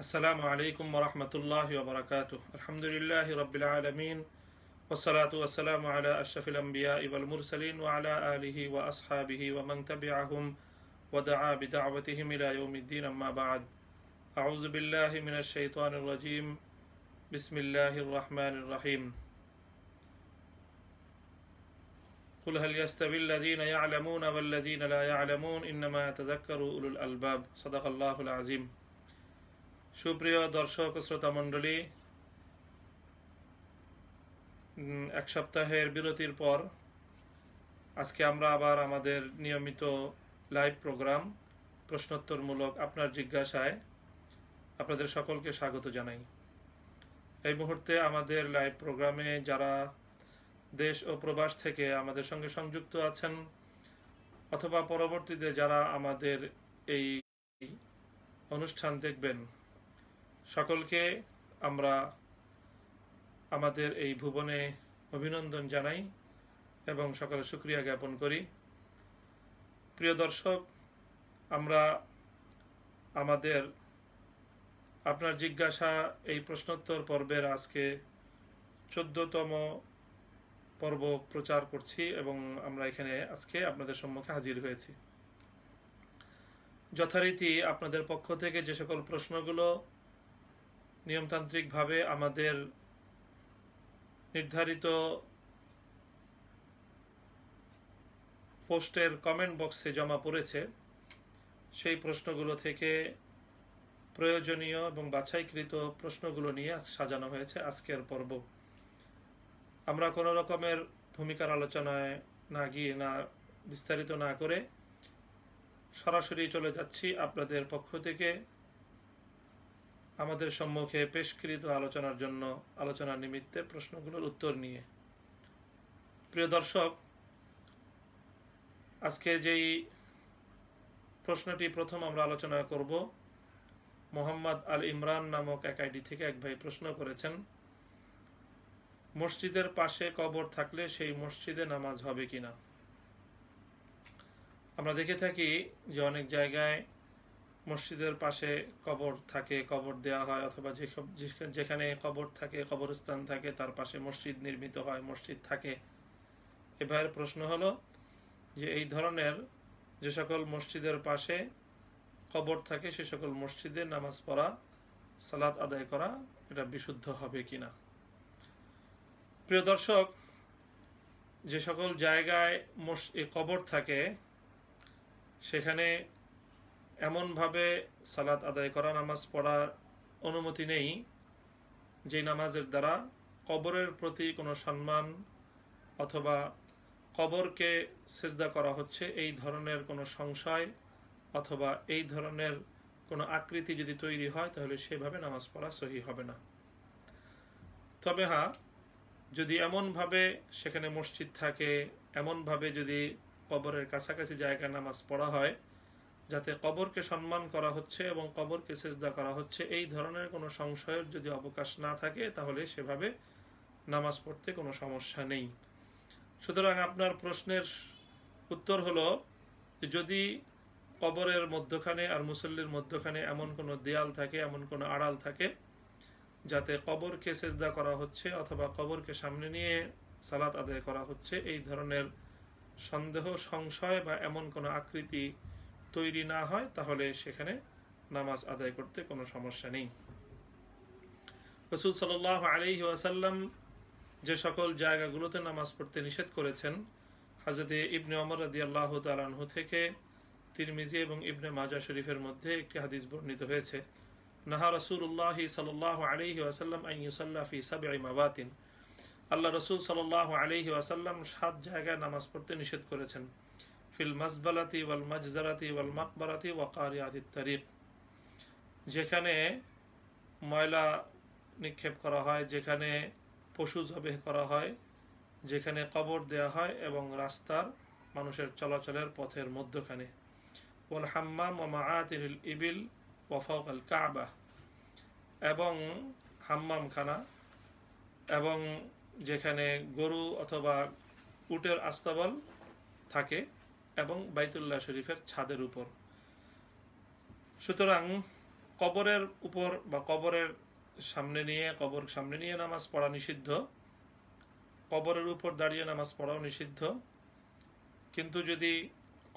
আসসালামু আলাইকুম ওয়া রাহমাতুল্লাহি ওয়া বারাকাতুহু। আলহামদুলিল্লাহি রাব্বিল আলামিন ওয়াসসালাতু ওয়াসসালামু আলা আশরাফিল আমবিয়াই ওয়াল মুরসালিন ওয়া আলা আলিহি ওয়া আসহাবিহি ওয়া মান তাবিআহুম ওয়া দাআ বিদাওয়াতিহিম ইলা ইয়াউমিদ্দিন, আম্মা বা'দ। আউযু বিল্লাহি মিনাশ শাইতানির রাজীম। বিসমিল্লাহির রাহমানির রহিম। কুল হাল ইয়াস্তাবিল্লাযীনা ইয়া'লামুনা ওয়াল্লাযীনা লা ইয়া'লামুন ইন্নামা ইয়াতাযাক্কারু উলুল আলবাব। সাদাকাল্লাহুল আযীম। সুপ্রিয় দর্শক ও শ্রোতা মণ্ডলী, এক সপ্তাহের বিরতির পর আজকে আমরা আবার আমাদের নিয়মিত লাইভ প্রোগ্রাম প্রশ্নোত্তরমূলক আপনার জিজ্ঞাসায় আপনাদের সকলকে স্বাগত জানাই। এই মুহূর্তে আমাদের লাইভ প্রোগ্রামে যারা দেশ ও প্রবাস থেকে আমাদের সঙ্গে সংযুক্ত আছেন অথবা পরবর্তীতে যারা আমাদের এই অনুষ্ঠান দেখবেন, সকলকে আমরা আমাদের এই ভুবনে অভিনন্দন জানাই এবং সকলের শুকরিয়া জ্ঞাপন করি। প্রিয় দর্শক, আমরা আমাদের আপনার জিজ্ঞাসা এই প্রশ্নোত্তর পর্বের আজকে 14তম পর্ব প্রচার করছি এবং আমরা এখানে আজকে আপনাদের সম্মুখে হাজির হয়েছি। যথারীতি আপনাদের পক্ষ থেকে যে সকল প্রশ্নগুলো নিয়মতান্ত্রিকভাবে আমাদের নির্ধারিত পোস্টের কমেন্ট বক্সে জমা পড়েছে, সেই প্রশ্নগুলো থেকে প্রয়োজনীয় এবং বাছাইকৃত প্রশ্নগুলো নিয়ে সাজানো হয়েছে আজকের পর্ব। আমরা কোনো রকমের ভূমিকার আলোচনায় না গিয়ে বিস্তারিত না করে সরাসরি চলে যাচ্ছি আপনাদের পক্ষ থেকে আমাদের সম্মুখে পেশকৃত আলোচনার জন্য, আলোচনার নিমিত্তে প্রশ্নগুলোর উত্তর নিয়ে। প্রিয় দর্শক, আজকে যেই প্রশ্নটি প্রথম আমরা আলোচনা করব, মোহাম্মদ আল ইমরান নামক এক আইডি থেকে এক ভাই প্রশ্ন করেছেন, মসজিদের পাশে কবর থাকলে সেই মসজিদে নামাজ হবে কিনা। আমরা দেখে থাকি যে অনেক জায়গায় মসজিদের পাশে কবর থাকে, কবর দেয়া হয়, অথবা যেখানে কবর থাকে, কবরস্থান থাকে, তার পাশে মসজিদ নির্মিত হয়, মসজিদ থাকে। এবার প্রশ্ন হলো যে এই ধরনের যে সকল মসজিদের পাশে কবর থাকে সে সকল মসজিদে নামাজ পড়া, সালাত আদায় করা, এটা বিশুদ্ধ হবে কিনা। প্রিয় দর্শক, যে সকল জায়গায় কবর থাকে সেখানে এমনভাবে সালাত আদায় করা, নামাজ পড়া অনুমতি নেই যে নামাজের দ্বারা কবরের প্রতি কোনো সম্মান অথবা কবরকে সিজদা করা হচ্ছে এই ধরনের কোনো সংশয় অথবা এই ধরনের কোনো আকৃতি যদি তৈরি হয় তাহলে সেভাবে নামাজ পড়া সহি হবে না। তবে হ্যাঁ, যদি এমনভাবে সেখানে মসজিদ থাকে, এমনভাবে যদি কবরের কাছাকাছি জায়গায় নামাজ পড়া হয় যাতে কবরকে সম্মান করা হচ্ছে এবং কবরকে সিজদা করা হচ্ছে, এই ধরনের কোনো সংশয়ের যদি অবকাশ না থাকে তাহলে সেভাবে নামাজ পড়তে কোনো সমস্যা নেই। সুতরাং আপনার প্রশ্নের উত্তর হলো, যদি কবরের মধ্যখানে আর মুসল্লির মধ্যখানে এমন কোনো দেয়াল থাকে, এমন কোনো আড়াল থাকে যাতে কবরকে সিজদা করা হচ্ছে অথবা কবরকে সামনে নিয়ে সালাত আদায় করা হচ্ছে, এই ধরনের সন্দেহ, সংশয় বা এমন কোনো আকৃতি তৈরি না হয় তাহলে সেখানে নামাজ আদায় করতে কোনো সমস্যা নেই। রাসূল সাল্লাল্লাহু আলাইহি ওয়াসাল্লাম যে সকল জায়গাগুলোতে নামাজ পড়তে নিষেধ করেছেন, হযরত ইবনে ওমর রাদিয়াল্লাহু তাআলা আনহু থেকে তিরমিজি এবং ইবনে মাজাহ শরীফের মধ্যে একটি হাদিস বর্ণিত হয়েছে, নাহা রাসূলুল্লাহ সাল্লাল্লাহু আলাইহি ওয়াসাল্লাম আন ইউসাল্লা ফি সাবঈ মাওয়াতিন। আল্লাহ রাসূল সাল্লাল্লাহু আলাইহি ওয়াসাল্লাম 7 জায়গায় নামাজ পড়তে নিষেধ করেছেন, ফিল মাসবালাতি ওয়াল মাজজারাতি ওয়াল মাকবারাতি ওয়া কারিয়াতিত তারিক। যেখানে ময়লা নিক্ষেপ করা হয়, যেখানে পশু জবেহ করা হয়, যেখানে কবর দেয়া হয় এবং রাস্তার মানুষের চলাচলের পথের মধ্যখানে, ওয়াল হাম্মাম ওয়া মাআতিনিল ইবিল ওয়া ফাওকাল কাবা, এবং হাম্মাম খানা এবং যেখানে গরু অথবা উটের আস্তাবল থাকে এবং বাইতুল্লাহ শরীফের ছাদের উপর। সুতরাং কবরের উপর বা কবরের সামনে নিয়ে নামাজ পড়া নিষিদ্ধ, কবরের উপর দাঁড়িয়ে নামাজ পড়াও নিষিদ্ধ। কিন্তু যদি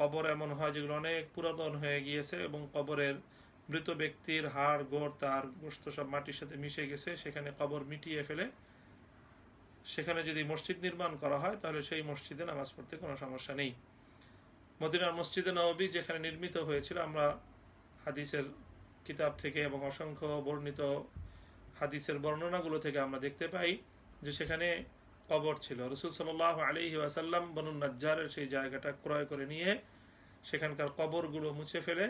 কবর এমন হয় যেগুলো অনেক পুরাতন হয়ে গিয়েছে এবং কবরের মৃত ব্যক্তির হাড় গোড় তার গোশত সব মাটির সাথে মিশে গেছে, সেখানে কবর মিটিয়ে ফেলে সেখানে যদি মসজিদ নির্মাণ করা হয় তাহলে সেই মসজিদে নামাজ পড়তে কোনো সমস্যা নেই। মদিনার মসজিদে নববী যেখানে নির্মিত হয়েছিল, আমরা হাদিসের কিতাব থেকে এবং অসংখ্য বর্ণিত হাদিসের বর্ণনাগুলো থেকে আমরা দেখতে পাই যে সেখানে কবর ছিল। রাসূল সাল্লাল্লাহু আলাইহি ওয়াসাল্লাম বনু নাজ্জারের সেই জায়গাটা ক্রয় করে নিয়ে সেখানকার কবরগুলো মুছে ফেলে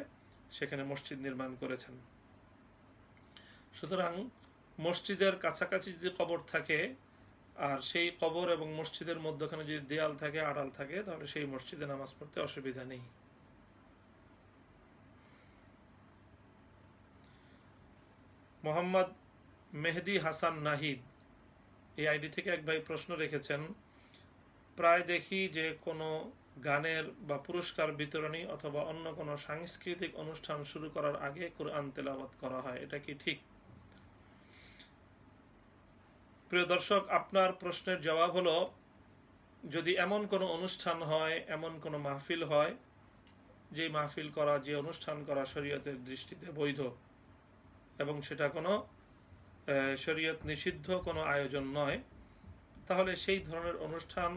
সেখানে মসজিদ নির্মাণ করেছেন। সুতরাং মসজিদের কাছাকাছি যদি কবর থাকে আর সেই কবর এবং মসজিদের মধ্যখানে যদি দেয়াল থাকে, আড়াল থাকে, তাহলে সেই মসজিদে নামাজ পড়তে অসুবিধা নেই। মোহাম্মদ মেহেদি হাসান নাহিদ এই আইডি থেকে এক ভাই প্রশ্ন রেখেছেন, প্রায় দেখি যে কোনো গানের বা পুরস্কার বিতরণী অথবা অন্য কোনো সাংস্কৃতিক অনুষ্ঠান শুরু করার আগে কোরআন তেলাওয়াত করা হয়, এটা কি ঠিক? প্রিয় দর্শক, আপনার প্রশ্নের জবাব হলো, যদি এমন কোনো অনুষ্ঠান হয়, এমন কোনো মাহফিল হয়, যে মাহফিল করা, যে অনুষ্ঠান করা শরীয়তের দৃষ্টিতে বৈধ এবং সেটা কোনো শরীয়ত নিষিদ্ধ কোনো আয়োজন নয়, তাহলে সেই ধরনের অনুষ্ঠান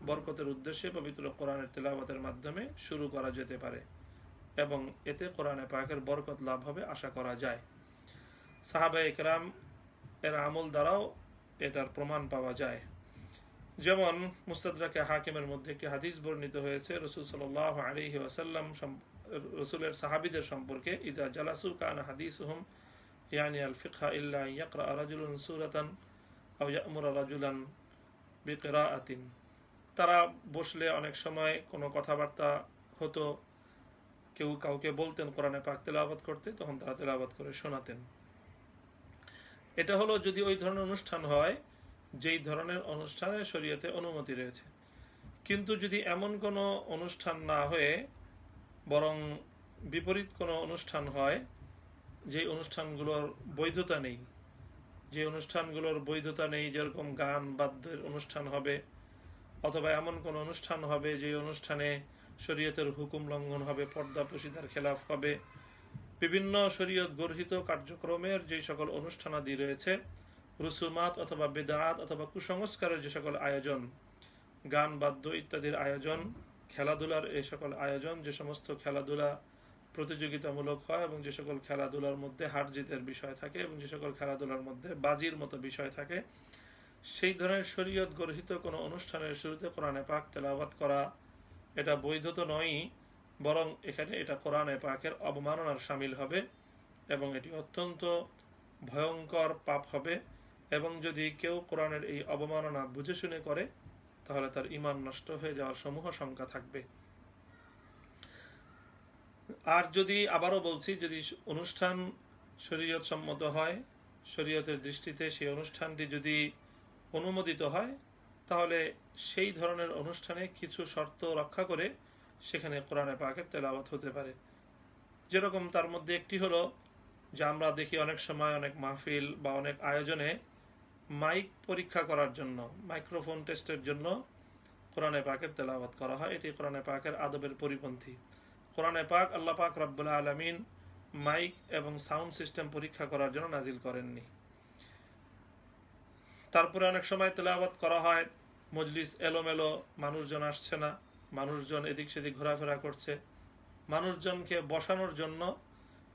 বরকতের উদ্দেশ্যে পবিত্র কোরআনের তেলাওয়াতের মাধ্যমে শুরু করা যেতে পারে এবং এতে কোরআনে পাকের বরকত লাভ হবে আশা করা যায়। সাহাবায়ে কেরাম এর আমল দ্বারাও এটার প্রমাণ পাওয়া যায়। যেমন মুস্তাদরাকে হাকিমের মধ্যে একটি হাদিস বর্ণিত হয়েছে, রাসূল সাল্লাল্লাহু আলাইহি ওয়াসাল্লাম রাসূলের সাহাবীদের সম্পর্কে, ইজা জালাসু কানা হাদিসুহুম ইয়ানি আল ফিকহা ইল্লা ইয়াকরা রাজুলুন সূরাতান আও ইয়া'মুরা রাজুলান বিকিরাআতিন। তারা বসলে অনেক সময় কোনো কথাবার্তা হতো, কেউ কাউকে বলতেন কোরআনে পাক তেলাওয়াত করতে, তখন তারা তেলাওয়াত করে শোনাতেন। এটা হলো যদি ওই ধরনের অনুষ্ঠান হয় যেই ধরনের অনুষ্ঠানে শরীয়তে অনুমতি রয়েছে। কিন্তু যদি এমন কোনো অনুষ্ঠান না হয়ে বরং বিপরীত কোনো অনুষ্ঠান হয়, যে অনুষ্ঠানগুলোর বৈধতা নেই, যেরকম গান বাদ্যের অনুষ্ঠান হবে, অথবা এমন কোনো অনুষ্ঠান হবে যে অনুষ্ঠানে শরীয়তের হুকুম লঙ্ঘন হবে, পর্দা প্রশিদার খেলাফ হবে, বিভিন্ন শরীয়ত গর্হিত কার্যক্রমের যে সকল অনুষ্ঠানাদি রয়েছে, রুসুমাত অথবা বেদাত অথবা কুসংস্কারের যে সকল আয়োজন, গান বাদ্য ইত্যাদির আয়োজন, খেলাধুলার এই সকল আয়োজন, যে সমস্ত খেলাধুলা প্রতিযোগিতামূলক হয় এবং যে সকল খেলাধুলার মধ্যে হার জিতের বিষয় থাকে এবং যে সকল খেলাধুলার মধ্যে বাজির মতো বিষয় থাকে, সেই ধরনের শরীয়ত গর্হিত কোনো অনুষ্ঠানের শুরুতে কোরআনে পাক তেলাওয়াত করা এটা বৈধ তো নয়ই, বরং এখানে এটা কোরআনে পাকের অবমাননার শামিল হবে এবং এটি অত্যন্ত ভয়ঙ্কর পাপ হবে। এবং যদি কেউ কোরআনের এই অবমাননা বুঝে শুনে করে তাহলে তার ঈমান নষ্ট হয়ে যাওয়ার সমূহ শঙ্কা থাকবে। আর যদি, আবারও বলছি, যদি অনুষ্ঠান শরীয়ত সম্মত হয়, শরীয়তের দৃষ্টিতে সেই অনুষ্ঠানটি যদি অনুমোদিত হয়, তাহলে সেই ধরনের অনুষ্ঠানে কিছু শর্ত রক্ষা করে সেখানে কোরআনে পাকের তেলাওয়াত হতে পারে। যেরকম তার মধ্যে একটি হলো যে আমরা দেখি অনেক সময় অনেক মাহফিল বা অনেক আয়োজনে মাইক পরীক্ষা করার জন্য, মাইক্রোফোন টেস্টের জন্য কোরআনে পাকের তেলাওয়াত করা হয়। এটি কোরআনে পাকের আদবের পরিপন্থী। কোরআনে পাক আল্লাহ পাক রব্বুল আলামিন মাইক এবং সাউন্ড সিস্টেম পরীক্ষা করার জন্য নাজিল করেননি। তারপরে অনেক সময় তেলাওয়াত করা হয়, মজলিস এলোমেলো, মানুষজন আসছে না, মানুষজন এদিক সেদিক ঘোরাফেরা করছে, মানুষজনকে বসানোর জন্য,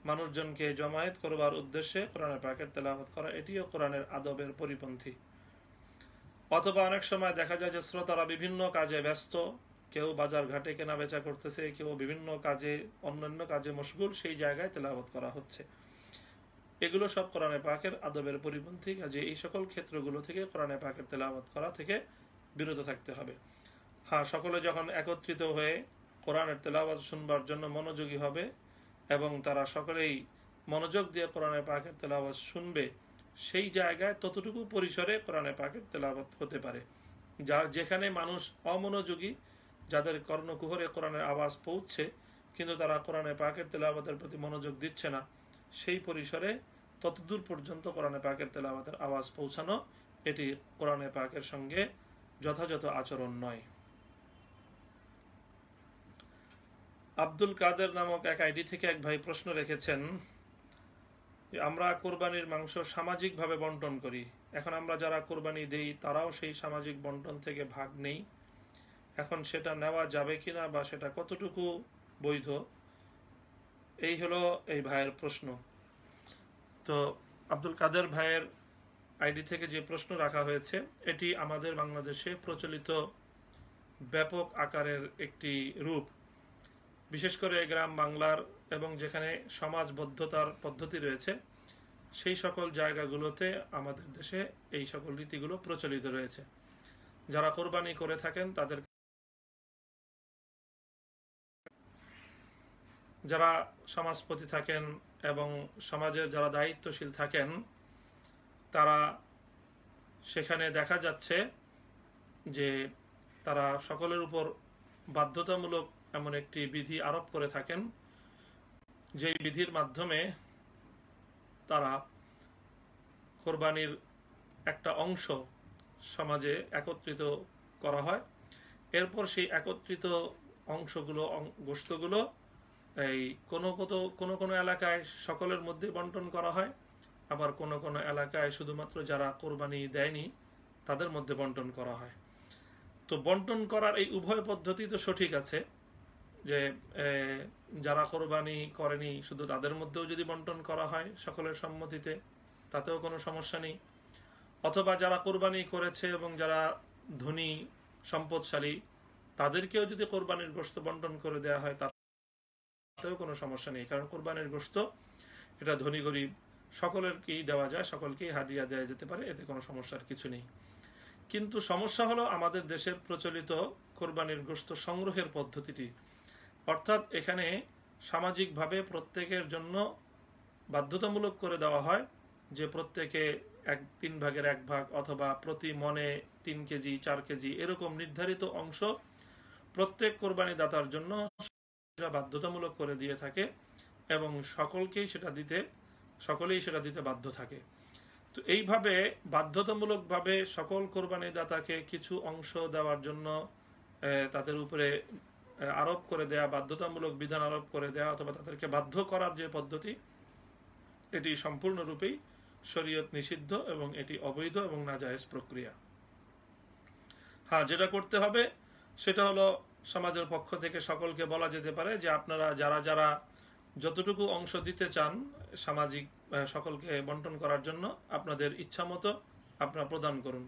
মানুষজনকে জমায়েত করবার উদ্দেশ্যে কোরআনে পাকের তেলাওয়াত করা, এটিও কোরআনের আদবের পরিপন্থী। অথবা অনেক সময় দেখা যায় যে শ্রোতারা বিভিন্ন কাজে ব্যস্ত, কেউ বাজার ঘাটে কেনা বেচা করতেছে, কেউ বিভিন্ন কাজে, অন্যান্য কাজে মশগুল, সেই জায়গায় তেলাওয়াত করা হচ্ছে। এগুলো সব কোরআনে পাকের আদবের পরিপন্থী। কাজে এই সকল ক্ষেত্রগুলো থেকে কোরআনে পাকের তেলাওয়াত করা থেকে বিরত থাকতে হবে। হ্যাঁ, সকলে যখন একত্রিত হয়ে কোরআনের তেলাওয়াত শুনবার জন্য মনোযোগী হবে এবং তারা সকলেই মনোযোগ দিয়ে কোরআনে পাকের তেলাওয়াত শুনবে, সেই জায়গায় ততটুকু পরিসরে কোরআনে পাকের তেলাওয়াত হতে পারে। যেখানে মানুষ অমনোযোগী, যাদের কর্ণকুহরে কোরআনের আওয়াজ পৌঁছছে কিন্তু তারা কোরআনে পাকের তেলাওয়াতের প্রতি মনোযোগ দিচ্ছে না, সেই পরিসরে ততদূর পর্যন্ত কোরআনে পাকের তেলাওয়াতের আওয়াজ পৌঁছানো এটি কোরআনে পাকের সঙ্গে যথাযথ আচরণ নয়। আব্দুল কাদের নামক এক আইডি থেকে এক ভাই প্রশ্ন রেখেছেন, আমরা কোরবানির মাংস সামাজিকভাবে বন্টন করি, এখন আমরা যারা কোরবানি দেই তারাও সেই সামাজিক বন্টন থেকে ভাগ নেই, এখন সেটা নেওয়া যাবে কিনা বা সেটা কতটুকু বৈধ, এই হলো এই ভাইয়ের প্রশ্ন। তো আব্দুল কাদের ভাইয়ের আইডি থেকে যে প্রশ্ন রাখা হয়েছে এটি আমাদের বাংলাদেশে প্রচলিত ব্যাপক আকারের একটি রূপ, বিশেষ করে গ্রাম বাংলার এবং যেখানে সমাজবদ্ধতার পদ্ধতি রয়েছে সেই সকল জায়গাগুলোতে আমাদের দেশে এই সকল রীতিগুলো প্রচলিত রয়েছে। যারা কোরবানি করে থাকেন তাদের, যারা সমাজপতি থাকেন এবং সমাজের যারা দায়িত্বশীল থাকেন তারা সেখানে দেখা যাচ্ছে যে তারা সকলের উপর বাধ্যতামূলক এমন একটি বিধি আরোপ করে থাকেন, যেই বিধির মাধ্যমে তারা কোরবানির একটা অংশ সমাজে একত্রিত করা হয়, এরপর সেই একত্রিত অংশগুলো গোশতগুলো এই কোনো কোনো এলাকায় সকলের মধ্যে বন্টন করা হয়, আবার কোনো কোনো এলাকায় শুধুমাত্র যারা কোরবানি দেয়নি তাদের মধ্যে বন্টন করা হয়। তো বন্টন করার এই উভয় পদ্ধতি তো সঠিক আছে, যে যারা কোরবানি করেনি শুধু তাদের মধ্যেও যদি বন্টন করা হয় সকলের সম্মতিতে তাতেও কোনো সমস্যা নেই, অথবা যারা কোরবানি করেছে এবং যারা ধনী সম্পদশালী তাদেরকেও যদি কোরবানির গোশত বন্টন করে দেওয়া হয় তাতেও কোনো সমস্যা নেই, কারণ কোরবানির গোশত এটা ধনী গরিব সকলেরকেই দেওয়া যায়, সকলকেই হাদিয়া দেওয়া যেতে পারে, এতে কোনো সমস্যার কিছু নেই। কিন্তু সমস্যা হলো আমাদের দেশের প্রচলিত কোরবানির গোশত সংগ্রহের পদ্ধতিটি, অর্থাৎ এখানে সামাজিকভাবে প্রত্যেকের জন্য বাধ্যতামূলক করে দেওয়া হয় যে প্রত্যেকে 3 ভাগের 1 ভাগ অথবা প্রতি মনে 3 কেজি 4 কেজি এরকম নির্ধারিত অংশ প্রত্যেক কোরবানি দাতার জন্য বাধ্যতামূলক করে দিয়ে থাকে এবং সকলেই সেটা দিতে বাধ্য থাকে। তো এইভাবে বাধ্যতামূলকভাবে সকল কোরবানি দাতাকে কিছু অংশ দেওয়ার জন্য তাদের উপরে আরোপ করে দেয়া, বাধ্যতামূলক বিধান আরোপ করে দেয়া অথবা তাদেরকে বাধ্য করার যে পদ্ধতি এটি সম্পূর্ণরূপেই শরীয়ত নিষিদ্ধ এবং এটি অবৈধ এবং নাজায়েজ প্রক্রিয়া। হ্যাঁ, যেটা করতে হবে সেটা হলো সমাজের পক্ষ থেকে সকলকে বলা যেতে পারে যে আপনারা যারা যতটুকু অংশ দিতে চান সামাজিক সকলকে বন্টন করার জন্য আপনাদের ইচ্ছা মতো আপনারা প্রদান করুন।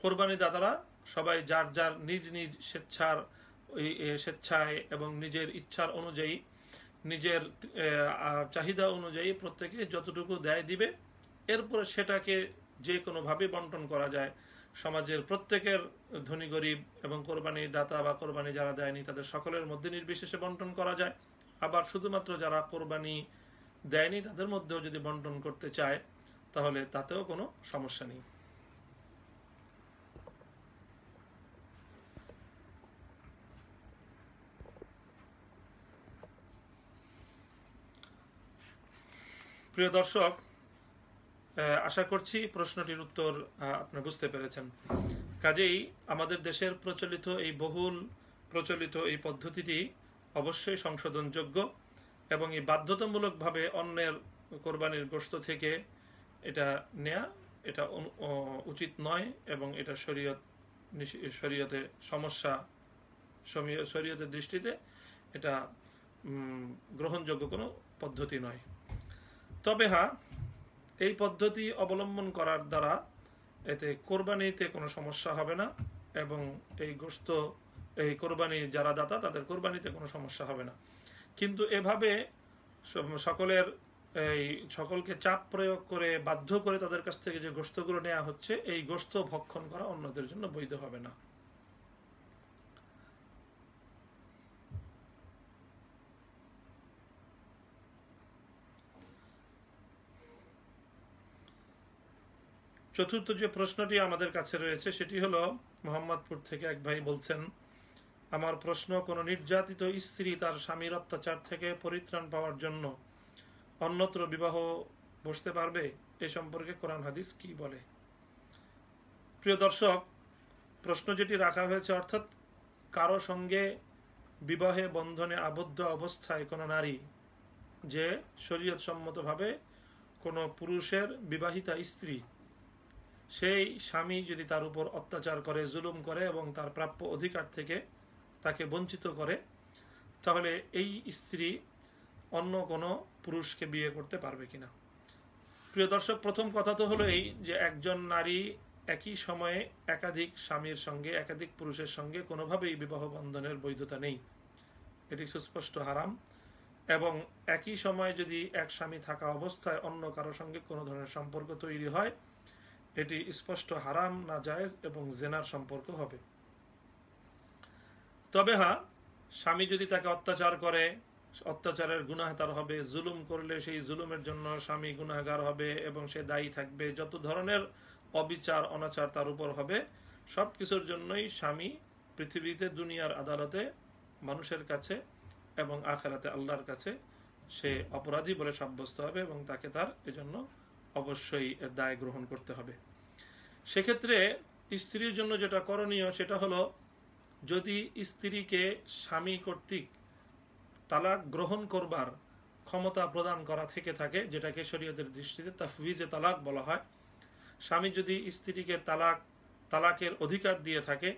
কোরবানি দাতারা সবাই যার যার নিজ নিজ স্বেচ্ছায় এবং নিজের ইচ্ছার অনুযায়ী নিজের চাহিদা অনুযায়ী প্রত্যেকে যতটুকু দেয় দিবে, এরপরে সেটাকে যে কোনোভাবে বন্টন করা যায় সমাজের প্রত্যেকের ধনী গরিব এবং কোরবানি দাতা বা কোরবানি যারা দেয়নি তাদের সকলের মধ্যে নির্বিশেষে বন্টন করা যায়। আবার শুধুমাত্র যারা কোরবানি দেয়নি তাদের মধ্যেও যদি বন্টন করতে চায় তাহলে তাতেও কোনো সমস্যা নেই। প্রিয় দর্শক, আশা করছি প্রশ্নটির উত্তর আপনি বুঝতে পেরেছেন। কাজেই আমাদের দেশের বহুল প্রচলিত এই পদ্ধতিটি অবশ্যই সংশোধনযোগ্য এবং এই বাধ্যতামূলকভাবে অন্যের কোরবানির গোশত থেকে এটা নেয়া এটা উচিত নয় এবং এটা শরীয়তের দৃষ্টিতে এটা গ্রহণযোগ্য কোনো পদ্ধতি নয়। তবে হ্যাঁ, এই পদ্ধতি অবলম্বন করার দ্বারা এতে কোরবানিতে কোনো সমস্যা হবে না এবং এই কোরবানি যারা দাতা তাদের কোরবানিতে কোনো সমস্যা হবে না। কিন্তু এভাবে সকলকে চাপ প্রয়োগ করে বাধ্য করে তাদের কাছ থেকে যে গোশতগুলো নেওয়া হচ্ছে এই গোশত ভক্ষণ করা অন্যদের জন্য বৈধ হবে না। চতুর্থ যে প্রশ্নটি আমাদের কাছে রয়েছে সেটি হলো মোহাম্মদপুর থেকে এক ভাই বলছেন, আমার প্রশ্ন, কোন নির্যাতিত স্ত্রী তার স্বামীর অত্যাচার থেকে পরিত্রাণ পাওয়ার জন্য অন্যত্র বিবাহ বসতে পারবে? এ সম্পর্কে কোরআন হাদিস কি বলে? প্রিয় দর্শক, প্রশ্ন যেটি রাখা হয়েছে, অর্থাৎ কারো সঙ্গে বিবাহে বন্ধনে আবদ্ধ অবস্থায় কোনো নারী যে শরীয়ত সম্মতভাবে কোনো পুরুষের বিবাহিতা স্ত্রী, সেই স্বামী যদি তার উপর অত্যাচার করে, জুলুম করে এবং তার প্রাপ্য অধিকার থেকে তাকে বঞ্চিত করে, তাহলে এই স্ত্রী অন্য কোনো পুরুষকে বিয়ে করতে পারবে কিনা? প্রিয় দর্শক, প্রথম কথা তো হলো এই যে একজন নারী একই সময়ে একাধিক স্বামীর সঙ্গে, একাধিক পুরুষের সঙ্গে কোনোভাবেই বিবাহ বন্ধনের বৈধতা নেই, এটি সুস্পষ্ট হারাম। এবং একই সময়ে যদি এক স্বামী থাকা অবস্থায় অন্য কারো সঙ্গে কোনো ধরনের সম্পর্ক তৈরি হয়, এটি স্পষ্ট হারাম, নাজায়েজ এবং জেনার সম্পর্ক হবে। তবে হ্যাঁ, স্বামী যদি তাকে অত্যাচার করে, অত্যাচারের গুনাহ তার হবে, জুলুম করলে সেই জুলুমের জন্য স্বামী গুনাহগার হবে এবং সে দায়ী থাকবে, যত ধরনের অবিচার অনাচার তার উপর হবে, সব কিছুর জন্যই স্বামী পৃথিবীতে দুনিয়ার আদালতে মানুষের কাছে এবং আখিরাতে আল্লাহর কাছে সে অপরাধী বলে সাব্যস্ত হবে এবং তাকে তার এজন্য অবশ্যই দায় গ্রহণ করতে হবে। সেক্ষেত্রে স্ত্রীর জন্য যেটা করণীয় সেটা হলো, যদি স্ত্রীকে স্বামী কর্তৃক তালাক গ্রহণ করবার ক্ষমতা প্রদান করা থেকে থাকে, যেটাকে শরীয়তের দৃষ্টিতে তাফওয়িজে তালাক বলা হয়, স্বামী যদি স্ত্রীকে তালাকের অধিকার দিয়ে থাকে,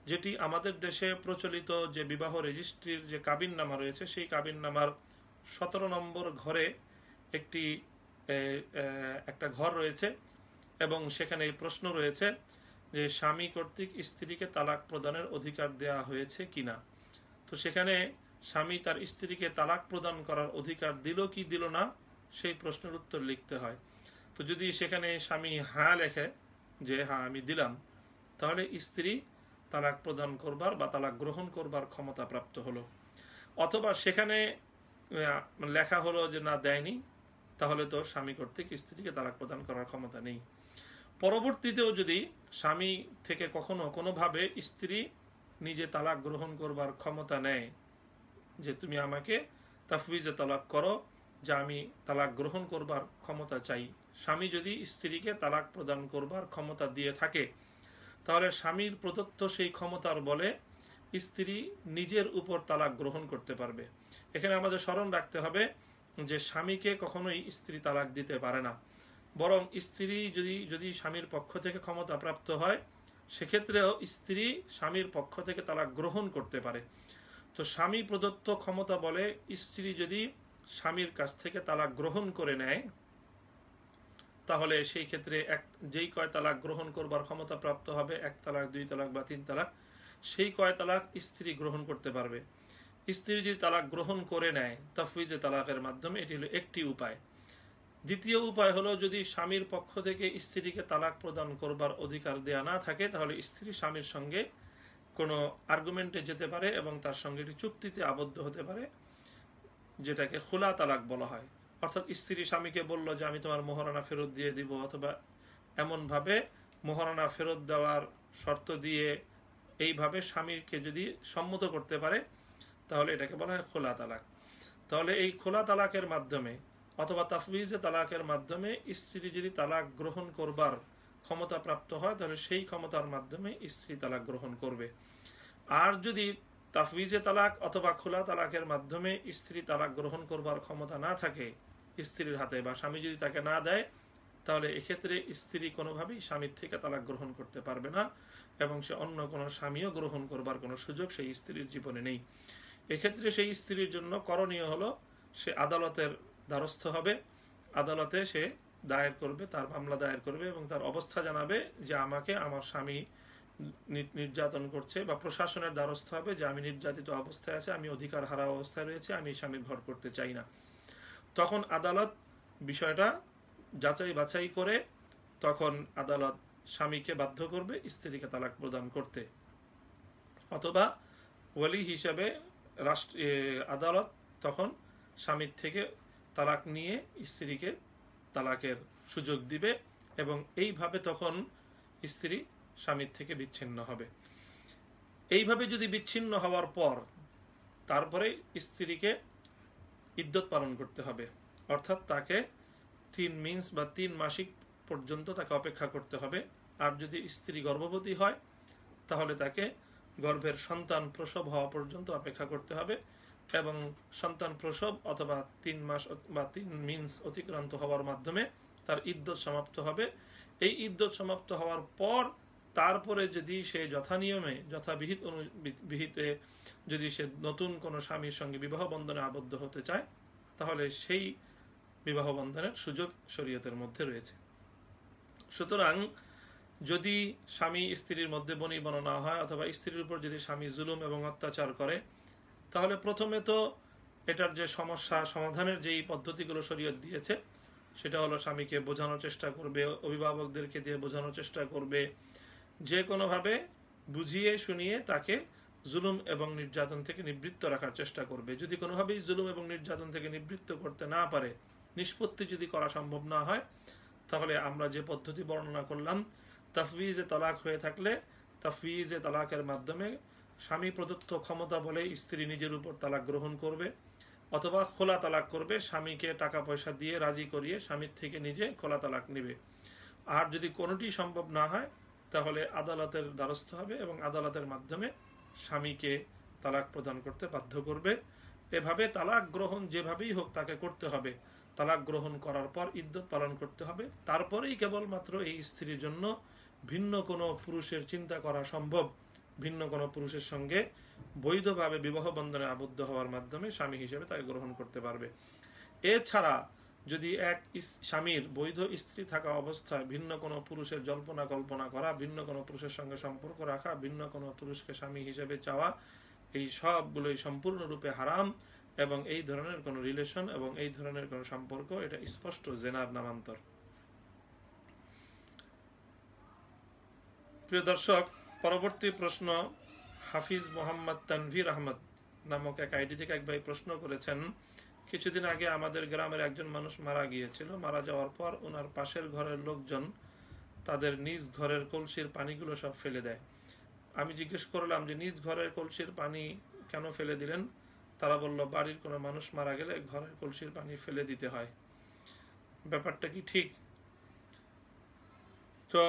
যেটি আমাদের দেশে প্রচলিত যে বিবাহ রেজিস্ট্রির যে কাবিননামা রয়েছে, সেই কাবিননামার 17 নম্বর ঘরে একটা ঘর রয়েছে এবং সেখানে এই প্রশ্ন রয়েছে যে স্বামী কর্তৃক স্ত্রীকে তালাক প্রদানের অধিকার দেয়া হয়েছে কিনা। তো সেখানে স্বামী তার স্ত্রীকে তালাক প্রদান করার অধিকার দিল কি দিল না, সেই প্রশ্নের উত্তর লিখতে হয়। তো যদি সেখানে স্বামী হ্যাঁ লেখে যে হ্যাঁ আমি দিলাম, তাহলে স্ত্রী তালাক প্রদান করবার বা তালাক গ্রহণ করবার ক্ষমতা প্রাপ্ত হলো। অথবা সেখানে লেখা হলো যে না দেয়নি, তাহলে তো স্বামী কর্তৃক স্ত্রীকে তালাক প্রদান করার ক্ষমতা নেই। পরবর্তীতেও যদি স্বামী থেকে কখনো কোনোভাবে স্ত্রী নিজে তালাক গ্রহণ করবার ক্ষমতা নেয়, যে তুমি আমাকে তাফওয়িজে তালাক করো, যে আমি তালাক গ্রহণ করবার ক্ষমতা চাই, স্বামী যদি স্ত্রীকে তালাক প্রদান করবার ক্ষমতা দিয়ে থাকে, তাহলে স্বামীর প্রদত্ত সেই ক্ষমতার বলে স্ত্রী নিজের উপর তালাক গ্রহণ করতে পারবে। এখানে আমাদের স্মরণ রাখতে হবে যে স্বামীকে কখনোই স্ত্রী তালাক দিতে পারে না, বরং স্ত্রী যদি স্বামীর পক্ষ থেকে ক্ষমতা প্রাপ্ত হয়, সেক্ষেত্রেও স্ত্রী স্বামীর পক্ষ থেকে তালাক গ্রহণ করতে পারে। তো স্বামী প্রদত্ত ক্ষমতা বলে স্ত্রী যদি স্বামীর কাছ থেকে তালাক গ্রহণ করে নেয়, তাহলে সেই ক্ষেত্রে যেই কয় তালাক গ্রহণ করবার ক্ষমতা প্রাপ্ত হবে, 1 তালাক 2 তালাক বা 3 তালাক, সেই কয় তালাক স্ত্রী গ্রহণ করতে পারবে। স্ত্রী যদি তালাক গ্রহণ করে নেয় তাফওয়িজে তালাকের মাধ্যমে, এটি হলো একটি উপায়। দ্বিতীয় উপায় হলো, যদি স্বামীর পক্ষ থেকে স্ত্রীকে তালাক প্রদান করবার অধিকার দেয়া না থাকে, তাহলে স্ত্রী স্বামীর সঙ্গে কোনো আর্গুমেন্টে যেতে পারে এবং তার সঙ্গে একটি চুক্তিতে আবদ্ধ হতে পারে, যেটাকে খোলা তালাক বলা হয়। অর্থাৎ স্ত্রী স্বামীকে বলল যে আমি তোমার মোহরানা ফেরত দিয়ে দিব, অথবা এমনভাবে মোহরানা ফেরত দেওয়ার শর্ত দিয়ে এইভাবে স্বামীকে যদি সম্মত করতে পারে, তাহলে এটাকে বলা হয় খোলা তালাক। তাহলে এই খোলা তালাকের মাধ্যমে অথবা তাফওয়িজে তালাকের মাধ্যমে স্ত্রী যদি তালাক গ্রহণ করবার ক্ষমতা প্রাপ্ত হয়, তাহলে সেই ক্ষমতার মাধ্যমে স্ত্রী তালাক গ্রহণ করবে। আর যদি তাফওয়িজে তালাক অথবা খোলা তালাকের মাধ্যমে স্ত্রী তালাক গ্রহণ করবার ক্ষমতা না থাকে স্ত্রীর হাতে, বা স্বামী যদি তাকে না দেয়, তাহলে এক্ষেত্রে স্ত্রী কোনোভাবেই স্বামীর থেকে তালাক গ্রহণ করতে পারবে না এবং সে অন্য কোনো স্বামীও গ্রহণ করবার কোনো সুযোগ সেই স্ত্রীর জীবনে নেই। এক্ষেত্রে সেই স্ত্রীর জন্য করণীয় হলো, সে আদালতের দ্বারস্থ হবে, আদালতে সে দায়ের করবে, তার মামলা দায়ের করবে এবং তার অবস্থা জানাবে যে আমাকে আমার স্বামী নির্যাতন করছে, বা প্রশাসনের দ্বারস্থ হবে যে আমি নির্যাতিত অবস্থায় আছে, আমি অধিকার হারা অবস্থায় রয়েছে, আমি স্বামীর ঘর করতে চাই না। তখন আদালত বিষয়টা যাচাই বাছাই করে তখন আদালত স্বামীকে বাধ্য করবে স্ত্রীকে তালাক প্রদান করতে, অথবা ওয়ালি হিসাবে আদালত তখন স্বামীর থেকে তালাক নিয়ে স্ত্রীকে তালাকের সুযোগ দিবে এবং এইভাবে তখন স্ত্রী স্বামীর থেকে বিচ্ছিন্ন হবে। এইভাবে যদি বিচ্ছিন্ন হওয়ার পর তারপরে স্ত্রীকে ইদ্যত পালন করতে হবে, অর্থাৎ তাকে 3 মিন্স বা 3 মাসিক পর্যন্ত তাকে অপেক্ষা করতে হবে। আর যদি স্ত্রী গর্ভবতী হয় তাহলে তাকে গর্ভের সন্তান প্রসব হওয়া পর্যন্ত অপেক্ষা করতে হবে, এবং সন্তান প্রসব অথবা 3 মাস বা 3 মিন্স অতিক্রান্ত হওয়ার মাধ্যমে তার ইদ্যত সমাপ্ত হবে। এই ইদ্যত সমাপ্ত হওয়ার পর তারপরে যদি সে যথানিয়মে যথাবিহিতে যদি সে নতুন কোনো স্বামীর সঙ্গে বিবাহ বন্ধনে আবদ্ধ হতে চায় তাহলে সেই বিবাহ বন্ধনের সুযোগ শরীয়তের মধ্যে রয়েছে। সুতরাং যদি স্বামী স্ত্রীর মধ্যে বনিবনা না হয় অথবা স্ত্রীর উপর যদি স্বামী জুলুম এবং অত্যাচার করে, তাহলে প্রথমে তো এটার যে সমস্যা সমাধানের যেই পদ্ধতিগুলো শরীয়ত দিয়েছে সেটা হলো স্বামীকে বোঝানোর চেষ্টা করবে, অভিভাবকদেরকে দিয়ে বোঝানোর চেষ্টা করবে, যে কোনোভাবে বুঝিয়ে শুনিয়ে তাকে জুলুম এবং নির্যাতন থেকে নিবৃত্ত রাখার চেষ্টা করবে। যদি কোনোভাবেই জুলুম এবং নির্যাতন থেকে নিবৃত্ত করতে না পারে, নিষ্পত্তি যদি করা সম্ভব না হয়, তাহলে আমরা যে পদ্ধতি বর্ণনা করলাম, তাফওয়িজে তালাক হয়ে থাকলে তাফওয়িজে তালাকের মাধ্যমে স্বামী প্রদত্ত ক্ষমতা বলে স্ত্রী নিজের উপর তালাক গ্রহণ করবে, অথবা খোলা তালাক করবে, স্বামীকে টাকা পয়সা দিয়ে রাজি করিয়ে স্বামীর থেকে নিজে খোলা তালাক নেবে। আর যদি কোনোটি সম্ভব না হয় তাহলে আদালতের দ্বারস্থ হবে এবং আদালতের মাধ্যমে স্বামীকে তালাক প্রদান করতে বাধ্য করবে। এভাবে তালাক গ্রহণ যেভাবেই হোক তাকে করতে হবে। তালাক গ্রহণ করার পর ইদ্যত পালন করতে হবে, তারপরেই কেবলমাত্র এই স্ত্রীর জন্য ভিন্ন কোনো পুরুষের চিন্তা করা সম্ভব। ভিন্ন কোনো পুরুষের সঙ্গে বৈধভাবে বিবাহ বন্ধনে আবদ্ধ হওয়ার মাধ্যমে স্বামী হিসেবে তাকে গ্রহণ করতে পারবে। এছাড়া যদি এক স্বামীর বৈধ স্ত্রী থাকা অবস্থায় ভিন্ন কোনো পুরুষের জল্পনা কল্পনা করা, ভিন্ন কোনো পুরুষের সঙ্গে সম্পর্ক রাখা, ভিন্ন কোনো পুরুষকে স্বামী হিসেবে চাওয়া, এই সবগুলোই সম্পূর্ণরূপে হারাম, এবং এই ধরনের কোনো রিলেশন এবং এই ধরনের কোনো সম্পর্ক এটা স্পষ্ট জেনার নামান্তর। প্রিয় দর্শক, পরবর্তী প্রশ্ন হাফিজ মোহাম্মদ তানভীর আহমদ নামক এক আইডি থেকে এক ভাই প্রশ্ন করেছেন, কিছুদিন আগে আমাদের গ্রামের একজন মানুষ মারা গিয়েছিল। মারা যাওয়ার পর ওনার পাশের ঘরের লোকজন তাদের নিজ ঘরের কলসির পানিগুলো সব ফেলে দেয়। আমি জিজ্ঞেস করলাম যে নিজ ঘরের কলসির পানি কেন ফেলে দিলেন? তারা বলল, বাড়ির কোনো মানুষ মারা গেলে ঘরের কলসির পানি ফেলে দিতে হয়। ব্যাপারটা কি ঠিক? তো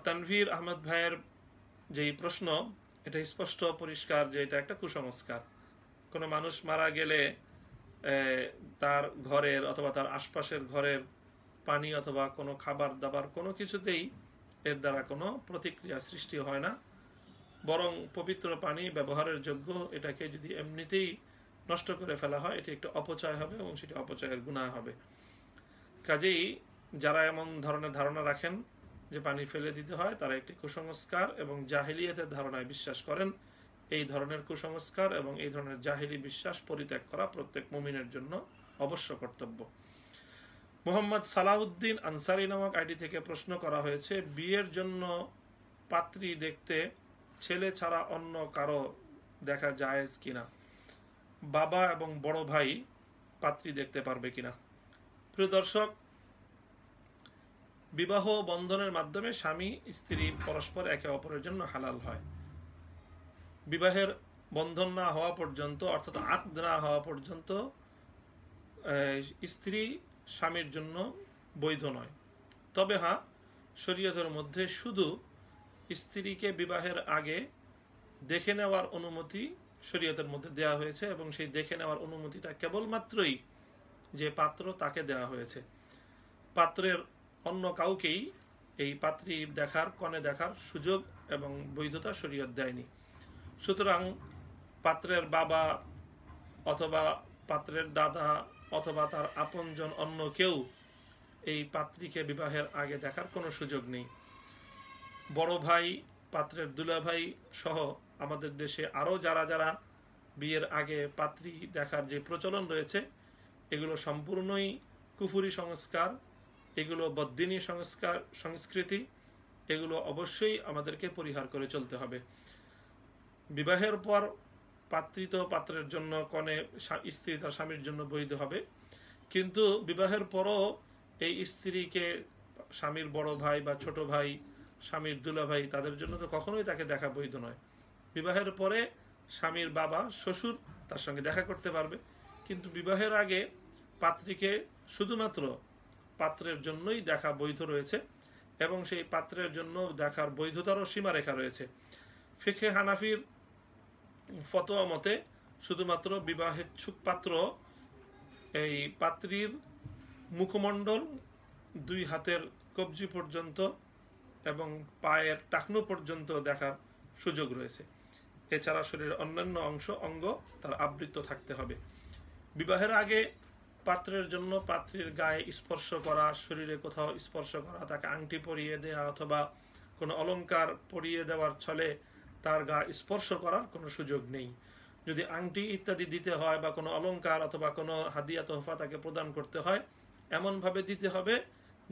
তানভীর আহমদ ভাইয়ের যেই প্রশ্ন, এটা স্পষ্ট পরিষ্কার যে এটা একটা কুসংস্কার। কোনো মানুষ মারা গেলে তার ঘরের অথবা তার আশপাশের ঘরের পানি অথবা কোনো খাবার দাবার কোনো কিছুতেই এর দ্বারা কোনো প্রতিক্রিয়া সৃষ্টি হয় না, বরং পবিত্র পানি ব্যবহারের যোগ্য। এটাকে যদি এমনিতেই নষ্ট করে ফেলা হয় এটি একটা অপচয় হবে এবং সেটি অপচয়ের গুনাহ হবে। কাজেই যারা এমন ধরনের ধারণা রাখেন যে পানি ফেলে দিতে হয়, তারা একটি কুসংস্কার এবং জাহিলিয়াতের ধারণায় বিশ্বাস করেন। এই ধরনের কুসংস্কার এবং এই ধরনের জাহিলি বিশ্বাস পরিত্যাগ করা প্রত্যেক মুমিনের জন্য অবশ্য কর্তব্য। মোহাম্মদ সালাউদ্দিন আনসারি নামক আইডি থেকে প্রশ্ন করা হয়েছে, বিয়ের জন্য পাত্রী দেখতে ছেলে ছাড়া অন্য কারো দেখা জায়েজ কিনা? বাবা এবং বড় ভাই পাত্রী দেখতে পারবে কিনা? প্রিয় দর্শক, বিবাহ বন্ধনের মাধ্যমে স্বামী স্ত্রী পরস্পর একে অপরের জন্য হালাল হয়। বিবাহের বন্ধন না হওয়া পর্যন্ত, অর্থাৎ আকদ না হওয়া পর্যন্ত স্ত্রী স্বামীর জন্য বৈধ নয়। তবে হ্যাঁ, শরীয়তের মধ্যে শুধু স্ত্রীকে বিবাহের আগে দেখে নেওয়ার অনুমতি শরীয়তের মধ্যে দেয়া হয়েছে, এবং সেই দেখে নেওয়ার অনুমতিটা কেবলমাত্রই যে পাত্র তাকে দেওয়া হয়েছে। পাত্রের অন্য কাউকেই এই পাত্রী দেখার, কনে দেখার সুযোগ এবং বৈধতা শরীয়ত দেয়নি। সুতরাং পাত্রের বাবা অথবা পাত্রের দাদা অথবা তার আপনজন অন্য কেউ এই পাত্রীকে বিবাহের আগে দেখার কোনো সুযোগ নেই। বড় ভাই, পাত্রের দুলাভাই সহ আমাদের দেশে আরও যারা যারা বিয়ের আগে পাত্রী দেখার যে প্রচলন রয়েছে, এগুলো সম্পূর্ণই কুফুরি সংস্কার, এগুলো বদ্দিনী সংস্কৃতি, এগুলো অবশ্যই আমাদেরকে পরিহার করে চলতে হবে। বিবাহের পর পাত্রী তো পাত্রের জন্য, কনে স্ত্রী তার স্বামীর জন্য বৈধ হবে, কিন্তু বিবাহের পরও এই স্ত্রীকে স্বামীর বড় ভাই বা ছোট ভাই, স্বামীর দুলাভাই, তাদের জন্য তো কখনোই তাকে দেখা বৈধ নয়। বিবাহের পরে স্বামীর বাবা, শ্বশুর তার সঙ্গে দেখা করতে পারবে, কিন্তু বিবাহের আগে পাত্রীকে শুধুমাত্র পাত্রের জন্যই দেখা বৈধ রয়েছে এবং সেই পাত্রের জন্য দেখার বৈধতারও সীমারেখা রয়েছে। ফিকহে হানাফির ফতোয়া মতে শুধুমাত্র বিবাহেচ্ছুক পাত্র এই পাত্রীর মুখমণ্ডল, 2 হাতের কবজি পর্যন্ত এবং পায়ের টাকনু পর্যন্ত দেখার সুযোগ রয়েছে। এছাড়া শরীরের অন্যান্য অঙ্গ তার আবৃত থাকতে হবে। বিবাহের আগে পাত্রের জন্য পাত্রীর গায়ে স্পর্শ করা, শরীরে কোথাও স্পর্শ করা, তাকে আংটি পরিয়ে দেওয়া অথবা কোনো অলংকার পরিয়ে দেওয়ার ছলে তার গা স্পর্শ করার কোনো সুযোগ নেই। যদি আংটি ইত্যাদি দিতে হয় বা কোনো অলংকার অথবা কোনো হাদিয়া তোহফা তাকে প্রদান করতে হয়, এমনভাবে দিতে হবে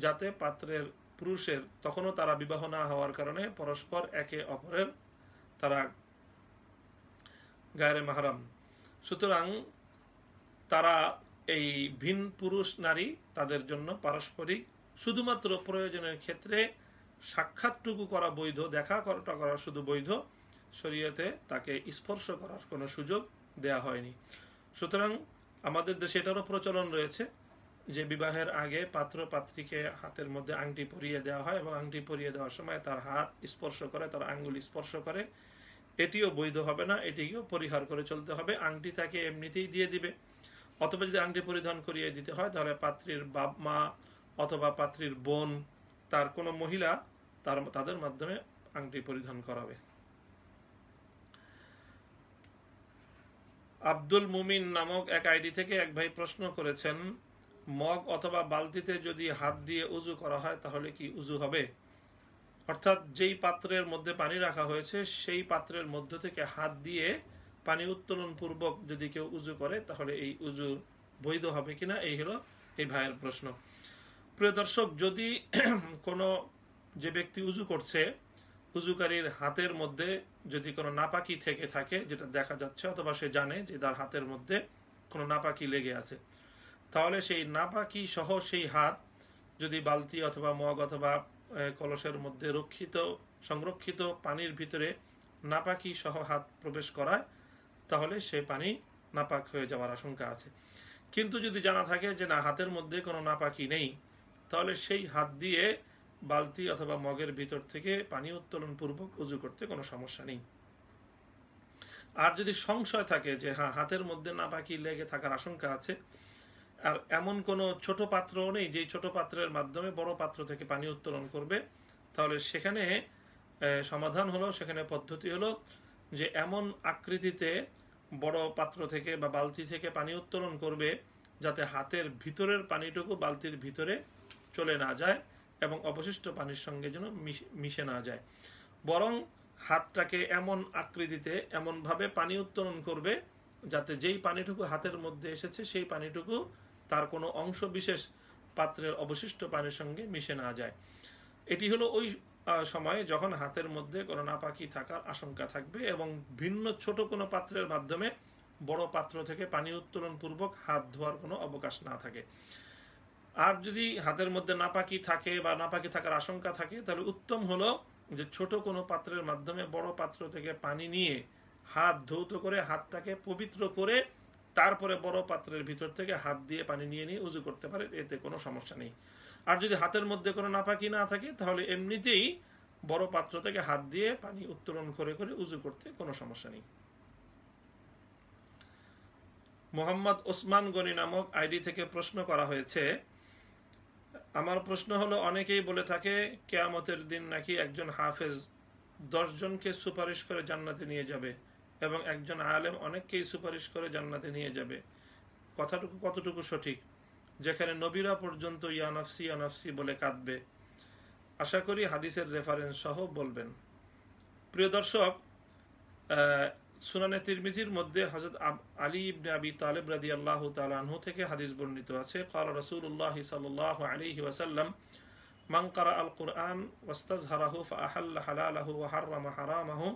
যাতে পাত্রের পুরুষের তখনও তারা বিবাহ না হওয়ার কারণে পরস্পর একে অপরের তারা গায়রে মাহরাম। সুতরাং তারা এই ভিন পুরুষ নারী তাদের জন্য পারস্পরিক শুধুমাত্র প্রয়োজনের ক্ষেত্রে সাক্ষাৎটুকু করা বৈধ, দেখা করা শুধু বৈধ, শরীয়তে তাকে স্পর্শ করার কোনো সুযোগ দেয়া হয়নি। সুতরাং আমাদের দেশে এটারও প্রচলন রয়েছে যে বিবাহের আগে পাত্র পাত্রীকে হাতের মধ্যে আংটি পরিয়ে দেওয়া হয় এবং আংটি পরিয়ে দেওয়ার সময় তার হাত স্পর্শ করে, তার আঙ্গুল স্পর্শ করে। এটিও বৈধ হবে না, এটিকেও পরিহার করে চলতে হবে। আংটি তাকে এমনিতেই দিয়ে দিবে, অথবা যদি আংটি পরিধান করিয়ে দিতে হয় তাহলে পাত্রীর বাপ মা অথবা পাত্রীর বোন, তার কোনো মহিলা তাদের মাধ্যমে আংটি পরিধান করাবে। আব্দুল মুমিন নামক এক আইডি থেকে এক ভাই প্রশ্ন করেছেন, মগ অথবা বালতিতে যদি হাত দিয়ে উজু করা হয় তাহলে কি উজু হবে? অর্থাৎ যেই পাত্রের মধ্যে পানি রাখা হয়েছে সেই পাত্রের মধ্য থেকে হাত দিয়ে পানি উত্তোলন পূর্বক যদি কেউ উজু করে তাহলে এই উজু বৈধ হবে কিনা, এই হলো এই ভাইয়ের প্রশ্ন। প্রিয় দর্শক, যদি কোনো যে ব্যক্তি উজু করছে, উজুকারীর হাতের মধ্যে যদি কোনো নাপাকি থেকে থাকে, যেটা দেখা যাচ্ছে অথবা সে জানে যে তার হাতের মধ্যে কোনো নাপাকি লেগে আছে, তাহলে সেই নাপাকি সহ সেই হাত যদি বালতি অথবা মগ অথবা কলসের মধ্যে সংরক্ষিত পানির ভিতরে নাপাকি সহ হাত প্রবেশ করায় তাহলে সে পানি নাপাক হয়ে যাওয়ার আশঙ্কা আছে। কিন্তু যদি জানা থাকে যে না, হাতের মধ্যে কোনো নাপাকি নেই, তাহলে সেই হাত দিয়ে বালতি অথবা মগের ভিতর থেকে পানি উত্তোলন পূর্বক উজু করতে কোনো সমস্যা নেই। আর যদি সংশয় থাকে যে হ্যাঁ, হাতের মধ্যে নাপাকি লেগে থাকার আশঙ্কা আছে, আর এমন কোনো ছোট পাত্রও নেই যে ছোট পাত্রের মাধ্যমে বড় পাত্র থেকে পানি উত্তোলন করবে, তাহলে সেখানে সমাধান হলো, সেখানে পদ্ধতি হলো যে এমন আকৃতিতে বড় পাত্র থেকে বা বালতি থেকে পানি উত্তোলন করবে যাতে হাতের ভিতরের পানিটুকু বালতির ভিতরে চলে না যায় এবং অবশিষ্ট পানির সঙ্গে যেন মিশে না যায়। বরং হাতটাকে এমন আকৃতিতে এমনভাবে পানি উত্তোলন করবে যাতে যেই পানিটুকু হাতের মধ্যে এসেছে সেই পানিটুকু তার কোনো অংশ বিশেষ পাত্রের অবশিষ্ট পানির সঙ্গে মিশে না যায়। এটি হলো ওই সময়ে যখন হাতের মধ্যে কোনো নাপাকি থাকার আশঙ্কা থাকবে এবং ভিন্ন ছোট কোনো পাত্রের মাধ্যমে বড় পাত্র থেকে পানি উত্তোলন পূর্বক হাত ধোয়ার কোনো অবকাশ না থাকে। আর যদি হাতের মধ্যে নাপাকি থাকে বা নাপাকি থাকার আশঙ্কা থাকে, তাহলে উত্তম হলো যে ছোট কোনো পাত্রের মাধ্যমে বড় পাত্র থেকে পানি নিয়ে হাত ধৌত করে হাতটাকে পবিত্র করে তারপরে বড় পাত্রের ভিতর থেকে হাত দিয়ে পানি নিয়ে উজু করতে পারে, এতে কোনো সমস্যা নেই। আর যদি হাতের মধ্যে কোনো নাপাকি না থাকে তাহলে এমনিতেই বড় পাত্র থেকে হাত দিয়ে পানি উত্তোলন করে করে উজু করতে কোনো সমস্যা নেই। মোহাম্মদ ওসমান গনি নামক আইডি থেকে প্রশ্ন করা হয়েছে, আমার প্রশ্ন হলো, অনেকেই বলে থাকে কিয়ামতের দিন নাকি একজন হাফেজ 10 জনকে সুপারিশ করে জান্নাতে নিয়ে যাবে এবং একজন আলেম অনেককেই সুপারিশ করে জান্নাতে নিয়ে যাবে, কথাটুকু কতটুকু সঠিক? যেখানে নবীরা পর্যন্ত ইয়া নাফসি ইয়া নাফসি বলে কাঁদবে। আশা করি হাদিসের রেফারেন্স সহ বলবেন। প্রিয় দর্শক, সুনানে তিরমিজির মধ্যে হযরত আলী ইবনে আবি তালিব রাদিয়াল্লাহু তাআলা আনহু থেকে হাদিস বর্ণিত আছে, قال রাসূলুল্লাহ সাল্লাল্লাহু আলাইহি ওয়াসাল্লাম, মান ক্বারাআল কুরআন ওয়াস্তাযহারাহু ফাআহাল্ল হালালাহু ওয়া হাররামা হারামাহু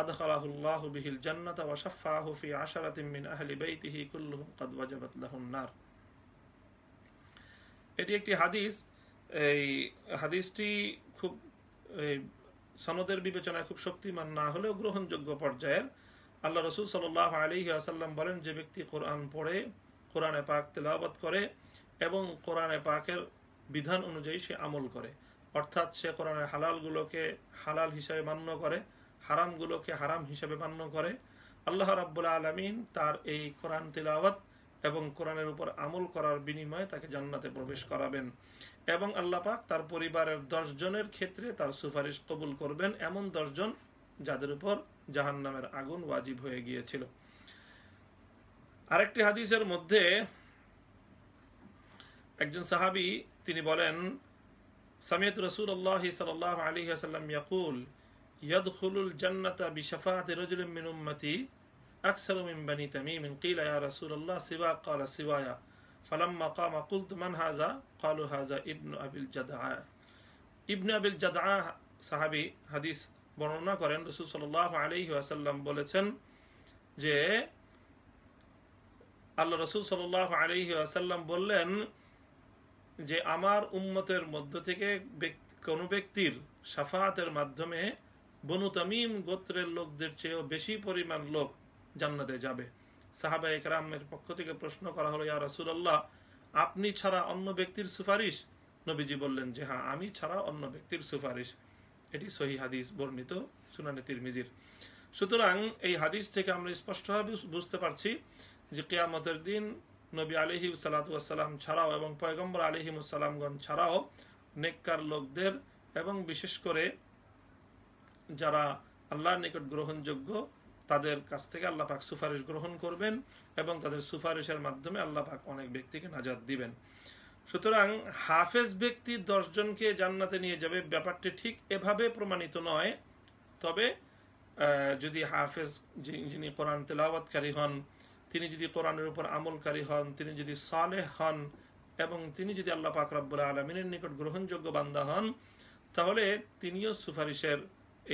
আদখালাহুল্লাহু বিহিল জান্নাতা ওয়া শাফাআহু ফি 10 মিন আহলি বাইতিহি কুল্লুহুম ক্বাদ ওয়াজাবাত লাহুন নার। এটি একটি হাদিস। এই হাদিসটি খুব সনদের বিবেচনায় খুব শক্তিমান না হলেও গ্রহণযোগ্য পর্যায়ের। আল্লাহ রাসূল সাল্লাল্লাহু আলাইহি ওয়াসাল্লাম বলেন, যে ব্যক্তি কোরআন পড়ে, কোরআনে পাক তেলাওয়াত করে এবং কোরআনে পাকের বিধান অনুযায়ী সে আমল করে, অর্থাৎ সে কোরআনের হালালগুলোকে হালাল হিসাবে মান্য করে, হারামগুলোকে হারাম হিসাবে মান্য করে। আল্লাহ রাব্বুল আলামিন তার এই কোরআন তিলাওয়াত এবং কোরআনের উপর আমল করার বিনিময়ে তাকে জান্নাতে প্রবেশ করাবেন, এবং আল্লাহ পাক তার পরিবারের 10 জনের ক্ষেত্রে তার সুপারিশ কবুল করবেন, এমন 10 জন যাদের উপর জাহান্নামের আগুন ওয়াজিব হয়ে গিয়েছিল। আরেকটি হাদিসের মধ্যে একজন সাহাবী তিনি বলেন, সামিআতু রাসূলুল্লাহ সাল্লাল্লাহু আলাইহি ওয়াসাল্লাম ইয়াকুল ইয়াদখুলুল জান্নাতা বিশাফাআতি রাজুলিন মিন উম্মতি আকসারু মিন বানি তামিম কিলা ইয়া রাসূলুল্লাহ সিওয়া ক্বালা সিওয়ায়া ফালাম্মা কামা কুলতু মান হাযা ক্বালু হাযা ইবনু আবিল জাদআ। ইবনে আবিল জাদআ সাহাবী হাদিস বর্ণনা করেন, রাসূল সাল্লাল্লাহু আলাইহি ওয়াসাল্লাম বলেছেন যে আল্লাহ রাসূল সাল্লাল্লাহু আলাইহি ওয়াসাল্লাম বললেন যে আমার উম্মতের মধ্য থেকে কোন ব্যক্তির শাফাআতের মাধ্যমে বনু তামিম গোত্রের লোকদের চেয়েও বেশি পরিমাণ লোক জান্নাতে যাবে। সাহাবায়ে কেরামের পক্ষ থেকে প্রশ্ন করা হলো, ইয়া রাসূলুল্লাহ, আপনি ছাড়া অন্য ব্যক্তির সুপারিশ? নবীজি বললেন যে হ্যাঁ, আমি ছাড়া অন্য ব্যক্তির সুপারিশ। এটি সহিহ হাদিস বর্ণিত সুনানে তিরমিজির। সুতরাং এই হাদিস থেকে আমরা স্পষ্টভাবে বুঝতে পারছি যে কিয়ামতের দিন নবী আলাইহিস সালাতু ওয়াস সালাম ছাড়াও এবং পয়গম্বর আলাইহিমুস সালামগণ ছাড়াও নেককার লোকদের এবং বিশেষ করে যারা আল্লাহর নিকট গ্রহণযোগ্য তাদের কাছ থেকে আল্লাহ পাক সুপারিশ গ্রহণ করবেন এবং তাদের সুপারিশের মাধ্যমে আল্লাহ পাক অনেক ব্যক্তিকে নাজাত দিবেন। সুতরাং হাফেজ ব্যক্তি 10 জনকে জান্নাতে নিয়ে যাবে, ব্যাপারটি ঠিক এভাবে প্রমাণিত নয়। তবে যদি হাফেজ যিনি কোরআন তেলাওয়াতকারী হন, তিনি যদি কোরআনের উপর আমলকারী হন, তিনি যদি সালেহ হন এবং তিনি যদি আল্লাহ পাক রব্বুল আলামিনের নিকট গ্রহণযোগ্য বান্দা হন, তাহলে তিনিও সুপারিশের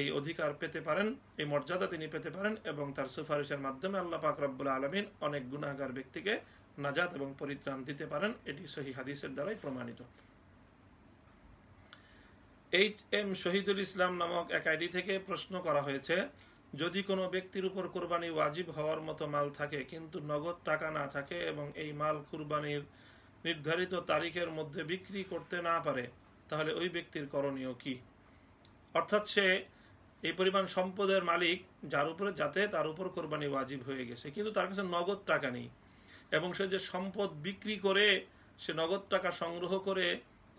এই অধিকার পেতে পারেন, এই মর্যাদা তিনি পেতে পারেন, এবং তার সুপারিশের মাধ্যমে আল্লাহ পাক রব্বুল আলামিন অনেক গুনাহগার ব্যক্তিকে নাজাত এবং পরিত্রাণ দিতে পারেন। এটি সহিহ হাদিসের দ্বারাই প্রমাণিত। HM শহীদুল ইসলাম নামক এক আইডি থেকে প্রশ্ন করা হয়েছে, যদি কোনো ব্যক্তির উপর কুরবানি ওয়াজিব হওয়ার মতো মাল থাকে কিন্তু নগদ টাকা না থাকে এবং এই মাল কুরবানির নির্ধারিত তারিখের মধ্যে বিক্রি করতে না পারে, তাহলে ওই ব্যক্তির করণীয় কি? অর্থাৎ সে এই পরিমাণ সম্পদের মালিক যার উপরে যাতে তার উপর কোরবানি ওয়াজিব হয়ে গেছে, কিন্তু তার কাছে নগদ টাকা নেই এবং সে যে সম্পদ বিক্রি করে সে নগদ টাকা সংগ্রহ করে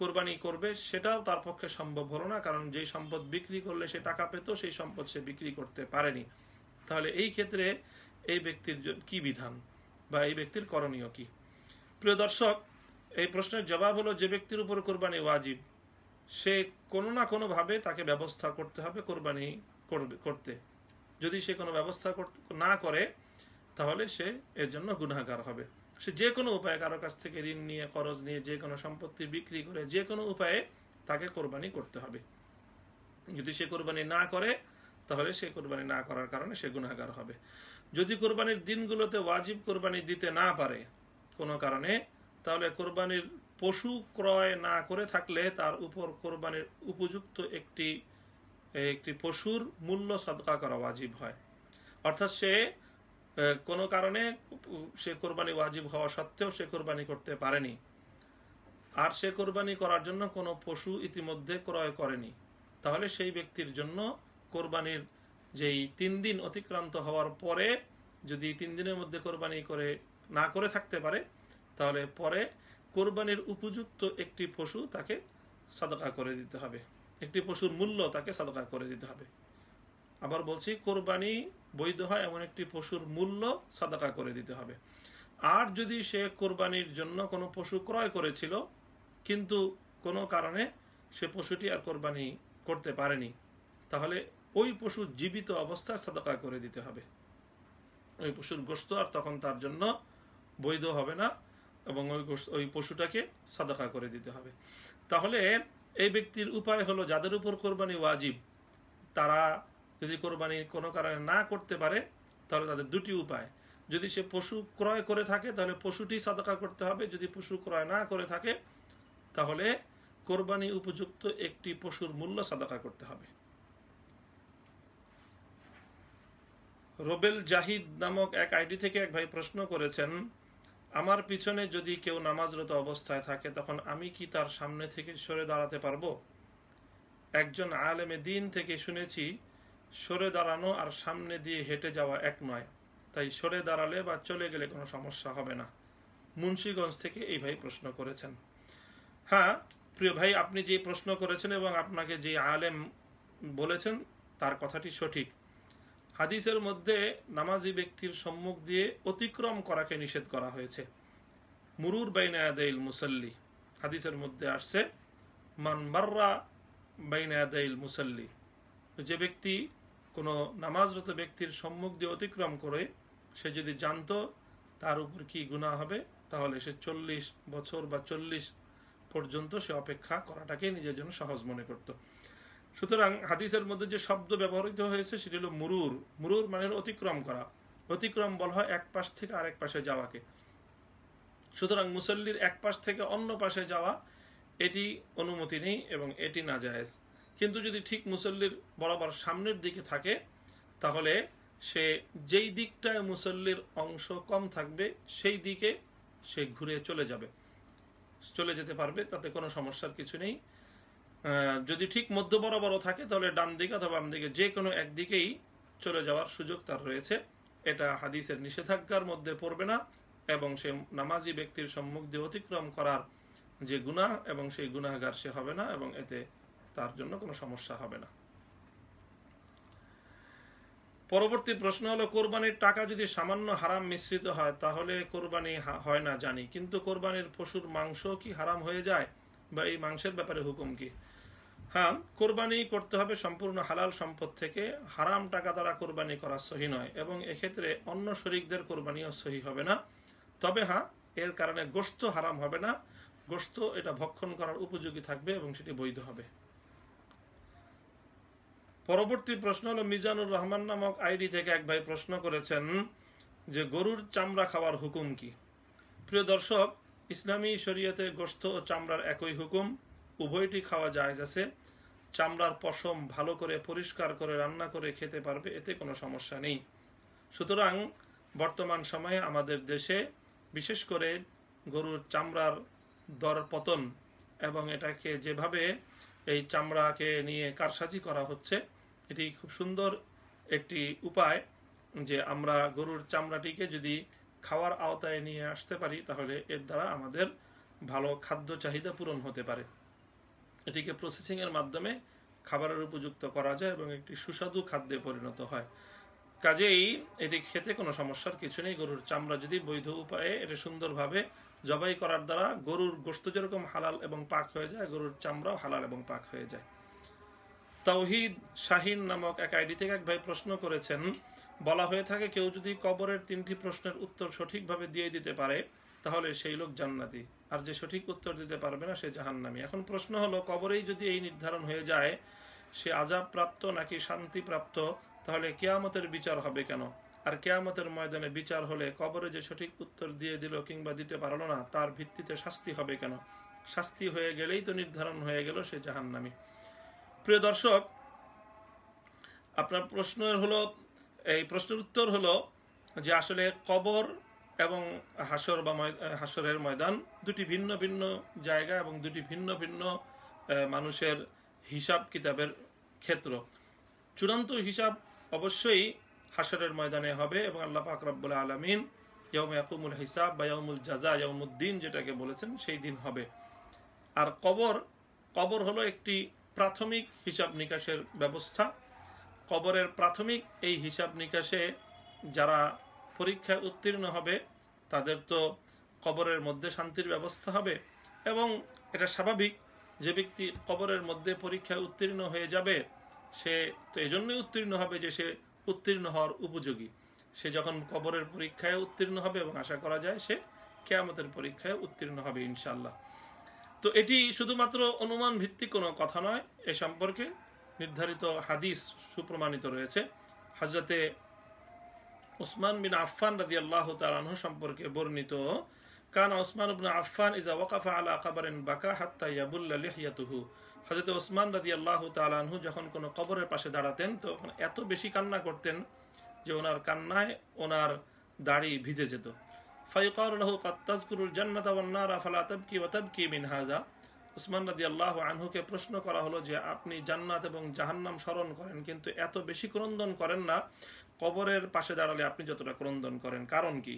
কোরবানি করবে সেটাও তার পক্ষে সম্ভব হলো না, কারণ যেই সম্পদ বিক্রি করলে সে টাকা পেত সেই সম্পদ সে বিক্রি করতে পারেনি। তাহলে এই ক্ষেত্রে এই ব্যক্তির কি বিধান বা এই ব্যক্তির করণীয় কি? প্রিয় দর্শক, এই প্রশ্নের জবাব হলো, যে ব্যক্তির উপর কোরবানি ওয়াজিব সে কোনো না কোনো ভাবে তাকে ব্যবস্থা করতে হবে কোরবানি করতে। যদি সে কোনো ব্যবস্থা না করে তাহলে সে এর জন্য গুনাহগার হবে। সে যে কোনো উপায়ে কারো কাছ থেকে ঋণ নিয়ে, খরচ নিয়ে, যে কোনো সম্পত্তি বিক্রি করে যে কোনো উপায়ে তাকে কোরবানি করতে হবে। যদি সে কোরবানি না করে তাহলে সে কোরবানি না করার কারণে সে গুনাহগার হবে। যদি কোরবানির দিনগুলোতে ওয়াজিব কোরবানি দিতে না পারে কোনো কারণে, তাহলে কোরবানির পশু ক্রয় না করে থাকলে তার উপর কোরবানির উপযুক্ত একটি পশুর মূল্য সদকা করা ওয়াজিব হয়। অর্থাৎ সে কোনো কারণে সে কোরবানি ওয়াজিব হওয়া সত্ত্বেও সে কোরবানি করতে পারেনি, আর সে কোরবানি করার জন্য কোনো পশু ইতিমধ্যে ক্রয় করেনি, তাহলে সেই ব্যক্তির জন্য কোরবানির যেই 3 দিন অতিক্রান্ত হওয়ার পরে যদি 3 দিনের মধ্যে কোরবানি না করে থাকতে পারে, তাহলে পরে কোরবানির উপযুক্ত একটি পশু তাকে সাদকা করে দিতে হবে, একটি পশুর মূল্য তাকে সাদকা করে দিতে হবে। আবার বলছি, কোরবানি বৈধ হয় এমন একটি পশুর মূল্য সাদকা করে দিতে হবে। আর যদি সে কোরবানির জন্য কোনো পশু ক্রয় করেছিল কিন্তু কোনো কারণে সে পশুটি আর কোরবানি করতে পারেনি, তাহলে ওই পশু জীবিত অবস্থায় সাদকা করে দিতে হবে। ওই পশুর গোশত আর তখন তার জন্য বৈধ হবে না এবং ওই পশুটাকে সাদকা করে দিতে হবে। তাহলে এই ব্যক্তির উপায় হলো, যাদের উপর কোরবানি ওয়াজিব তারা যদি কোরবানি কোনো কারণে না করতে পারে তাহলে তাদের 2টি উপায়। যদি সে পশু ক্রয় করে থাকে তাহলে পশুটি সাদকা করতে হবে, যদি পশু ক্রয় না করে থাকে তাহলে কোরবানি উপযুক্ত একটি পশুর মূল্য সাদকা করতে হবে। রবেল জাহিদ নামক এক আইডি থেকে এক ভাই প্রশ্ন করেছেন, আমার পিছনে যদি কেউ নামাজরত অবস্থায় থাকে তখন আমি কি তার সামনে থেকে সরে দাঁড়াতে পারবো? একজন আলেমে দিন থেকে শুনেছি সরে দাঁড়ানো আর সামনে দিয়ে হেঁটে যাওয়া এক নয়, তাই সরে দাঁড়ালে বা চলে গেলে কোনো সমস্যা হবে না। মুন্সিগঞ্জ থেকে এই ভাই প্রশ্ন করেছেন। হ্যাঁ প্রিয় ভাই, আপনি যে প্রশ্ন করেছেন এবং আপনাকে যে আলেম বলেছেন তার কথাটি সঠিক। হাদিসের মধ্যে নামাজি ব্যক্তির সম্মুখ দিয়ে অতিক্রম করাকে নিষেধ করা হয়েছে। মুরুর বাইনা ইয়াদাইল মুসাল্লি, হাদিসের মধ্যে আসছে মান মাররা বাইনা ইয়াদাইল মুসাল্লি, যে ব্যক্তি কোনো নামাজরত ব্যক্তির সম্মুখ দিয়ে অতিক্রম করে সে যদি জানতো তার উপর কি গুনাহ হবে, তাহলে সে 40 বছর বা 40 পর্যন্ত সে অপেক্ষা করাটাকে নিজের জন্য সহজ মনে করত। সুতরাং হাদিসের মধ্যে যে শব্দ ব্যবহৃত হয়েছে সেটি হলো মুরুর। মুরুর মানে অতিক্রম করা। অতিক্রম বলা হয় এক পাশ থেকে আরেক পাশে যাওয়াকে। সুতরাং মুসল্লির এক পাশ থেকে অন্য পাশে যাওয়া এটি অনুমতি নেই এবং এটি নাজায়েজ। কিন্তু যদি ঠিক মুসল্লির বরাবর সামনের দিকে থাকে তাহলে সে যেই দিকটায় মুসল্লির অংশ কম থাকবে সেই দিকে সে ঘুরে চলে যেতে পারবে, তাতে কোনো সমস্যার কিছু নেই। যদি ঠিক মধ্য বরাবরও থাকে তাহলে ডান দিকে অথবা বাম দিকে যে কোনো একদিকেই চলে যাওয়ার সুযোগ তার রয়েছে। এটা হাদিসের নিষেধাজ্ঞার মধ্যে পড়বে না এবং সে নামাজি ব্যক্তির সম্মুখ দিয়ে অতিক্রম করার যে গুনাহ এবং সেই গুনাহগার সে হবে না এবং এতে তার জন্য কোনো সমস্যা হবে না। পরবর্তী প্রশ্ন হলো, কোরবানির টাকা যদি সামান্য হারাম মিশ্রিত হয় তাহলে কোরবানি হয় না জানি, কিন্তু কোরবানির পশুর মাংস কি হারাম হয়ে যায় বা এই মাংসের ব্যাপারে হুকুম কি? হ্যাঁ, কোরবানি করতে হবে সম্পূর্ণ হালাল সম্পদ থেকে। হারাম টাকা দ্বারা কোরবানি করা সহি নয় এবং এক্ষেত্রে অন্য শরীকদের কোরবানিও সহি হবে না। তবে হ্যাঁ, এর কারণে গোশত হারাম হবে না, গোশত এটা ভক্ষণ করার উপযোগী থাকবে এবং সেটি বৈধ হবে। পরবর্তী প্রশ্ন হলো, মিজানুর রহমান নামক আইডি থেকে এক ভাই প্রশ্ন করেছেন যে গরুর চামড়া খাওয়ার হুকুম কি? প্রিয় দর্শক, ইসলামী শরীয়তে গোশত ও চামড়ার একই হুকুম, উভয়টি খাওয়া জায়েজ আছে। চামড়ার পশম ভালো করে পরিষ্কার করে রান্না করে খেতে পারবে, এতে কোনো সমস্যা নেই। সুতরাং বর্তমান সময়ে আমাদের দেশে বিশেষ করে গরুর চামড়ার দর পতন এবং এটাকে যেভাবে এই চামড়াকে নিয়ে কারসাজি করা হচ্ছে, এটি খুব সুন্দর একটি উপায় যে আমরা গরুর চামড়াটিকে যদি খাওয়ার আওতায় নিয়ে আসতে পারি তাহলে এর দ্বারা আমাদের ভালো খাদ্য চাহিদা পূরণ হতে পারে। এটিকে প্রসেসিং এর মাধ্যমে খাবারের উপযুক্ত করা যায় এবং একটি সুস্বাদু খাদ্যে পরিণত হয়। কাজেই এটি খেতে কোনো সমস্যার কিছু নেই। গরুর চামড়া যদি বৈধ উপায়ে এটা সুন্দরভাবে জবাই করার দ্বারা গরুর গোশত যেরকম হালাল এবং পাক হয়ে যায়, গরুর চামড়াও হালাল এবং পাক হয়ে যায়। তাওহিদ শাহিন নামক এক আইডি থেকে এক ভাই প্রশ্ন করেছেন, বলা হয়ে থাকে কেউ যদি কবরের 3টি প্রশ্নের উত্তর সঠিকভাবে দিয়ে দিতে পারে তাহলে সেই লোক জান্নাতি, আর যে সঠিক উত্তর দিতে পারবে না সে জাহান্নামী। এখন প্রশ্ন হলো, কবরেই যদি এই নির্ধারণ হয়ে যায় সে আযাব প্রাপ্ত নাকি শান্তি প্রাপ্ত, তাহলে কিয়ামতের বিচার হবে কেন? আর কিয়ামতের ময়দানে বিচার হলে কবরে যে সঠিক উত্তর দিয়ে দিল কিংবা দিতে পারলো না তার ভিত্তিতে শাস্তি হবে কেন? শাস্তি হয়ে গেলেই তো নির্ধারণ হয়ে গেল সে জাহান্নামী। প্রিয় দর্শক, আপনার প্রশ্নের হলো, এই প্রশ্নের উত্তর হলো যে আসলে কবর এবং হাসর বা হাসরের ময়দান দুটি ভিন্ন ভিন্ন জায়গা এবং দুটি ভিন্ন ভিন্ন মানুষের হিসাব কিতাবের ক্ষেত্র। চূড়ান্ত হিসাব অবশ্যই হাসরের ময়দানে হবে এবং আল্লাহ পাক রব্বুল আলামিন ইয়াউমে ইয়াকুমুল হিসাব বা ইয়াউমুল জাযা, ইয়াউমুদ্দিন যেটাকে বলেছেন সেই দিন হবে। আর কবর হলো একটি প্রাথমিক হিসাব নিকাশের ব্যবস্থা। কবরের প্রাথমিক এই হিসাব নিকাশে যারা পরীক্ষায় উত্তীর্ণ হবে তাদের তো কবরের মধ্যে শান্তির ব্যবস্থা হবে এবং এটা স্বাভাবিক যে ব্যক্তি কবরের মধ্যে পরীক্ষায় উত্তীর্ণ হয়ে যাবে সে তো এজন্যই উত্তীর্ণ হবে যে সে উত্তীর্ণ হওয়ার উপযোগী। সে যখন কবরের পরীক্ষায় উত্তীর্ণ হবে এবং আশা করা যায় সে কিয়ামতের পরীক্ষায় উত্তীর্ণ হবে ইনশাআল্লাহ। তো এটি শুধুমাত্র অনুমান ভিত্তিক কোনো কথা নয়, এ সম্পর্কে নির্ধারিত হাদিস সুপ্রমাণিত রয়েছে। হযরতে উসমান বিন আফফান রাদিয়াল্লাহু তাআলা আনহু সম্পর্কে বর্ণিত, কানা উসমান ইবনে আফফান ইযা ওয়াকাফা আলা কবরিন বাকা হাত্তা ইয়াবুল্লা লিহইয়াতুহু। হযরত উসমান রাদিয়াল্লাহু তাআলা আনহু যখন কোনো কবরের পাশে দাঁড়াতেন তখন এত বেশি কান্না করতেন যে ওনার কান্নায় ওনার দাড়ি ভিজে যেত। ফায়ুকালু লাহু কাদ তাযকুরুল জান্নাতা ওয়ান নারা ফালা তাবকি ওয়া তাবকি মিন হাযা। উসমান রাদিয়াল্লাহু আনহুকে প্রশ্ন করা হলো যে আপনি জান্নাত এবং জাহান্নাম স্মরণ করেন কিন্তু এত বেশি ক্রন্দন করেন না কবরের পাশে দাঁড়ালে আপনি যতটা ক্রন্দন করেন, কারণ কি?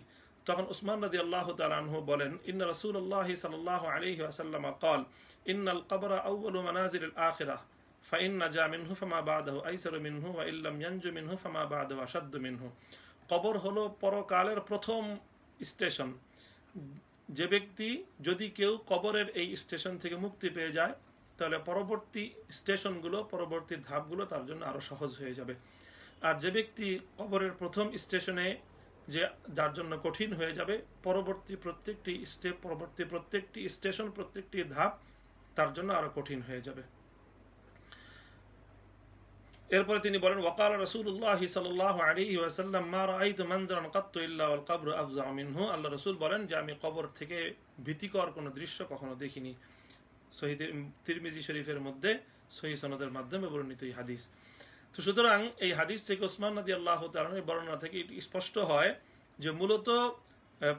তখন উসমান রাদিয়াল্লাহু তাআলা আনহু বলেন, ইন্না রাসূলুল্লাহ সাল্লাল্লাহু আলাইহি ওয়াসাল্লাম قال ইন্নাল কবরা আউয়ালু মানাজিলিল আখিরাহ ফাইন নাজা মিনহু ফামা বাদাহু আইসারু মিনহু ওয়া ইল্লাম ইয়ানজু মিনহু ফামা বাদাহু আশাদ্দু মিনহু। কবর হলো পরকালের প্রথম স্টেশন। যে ব্যক্তি, যদি কেউ কবরের এই স্টেশন থেকে মুক্তি পেয়ে যায় তাহলে পরবর্তী স্টেশনগুলো, পরবর্তী ধাপগুলো তার জন্য আরো সহজ হয়ে যাবে। আর যে ব্যক্তি কবরের প্রথম স্টেশনে যে যার জন্য কঠিন হয়ে যাবে, পরবর্তী প্রত্যেকটি স্টেপ, পরবর্তী প্রত্যেকটি স্টেশন, প্রত্যেকটি ধাপ তার জন্য আরো কঠিন হয়ে যাবে। এরপরে তিনি বলেন, ওয়াকাল রাসূলুল্লাহ সাল্লাল্লাহু আলাইহি ওয়াসাল্লাম মা রাআইতু মানজারান কাত্তু ইল্লা ওয়াল কবরু আফযাউ মিনহু। আল্লাহ রাসূল বলেন যে আমি কবর থেকে ভীতিকর কোনো দৃশ্য কখনো দেখিনি। সহিহ তিরমিজি শরীফের মধ্যে সহিহ সনদের মাধ্যমে বর্ণিত এই হাদিস। তো সুতরাং এই হাদিস থেকে ওসমান রাদিয়াল্লাহু তাআলা এর বর্ণনা থেকে স্পষ্ট হয় যে মূলত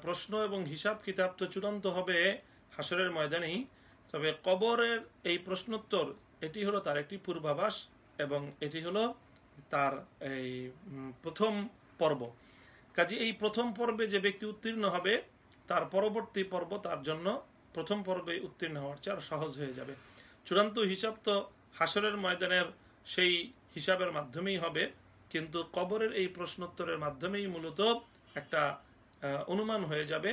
প্রশ্ন এবং হিসাব কিতাব তো চূড়ান্ত হবে হাসরের ময়দানেই, তবে কবরের এই প্রশ্নোত্তর এটি হলো তার একটি পূর্বাভাস এবং এটি হলো তার এই প্রথম পর্ব। কাজে এই প্রথম পর্বে যে ব্যক্তি উত্তীর্ণ হবে তার পরবর্তী পর্ব তার জন্য প্রথম পর্বে উত্তীর্ণ হওয়ার চেয়ে আরো সহজ হয়ে যাবে। চূড়ান্ত হিসাব তো হাসরের ময়দানের সেই হিসাবের মাধ্যমেই হবে, কিন্তু কবরের এই প্রশ্নোত্তরের মাধ্যমেই মূলত একটা অনুমান হয়ে যাবে,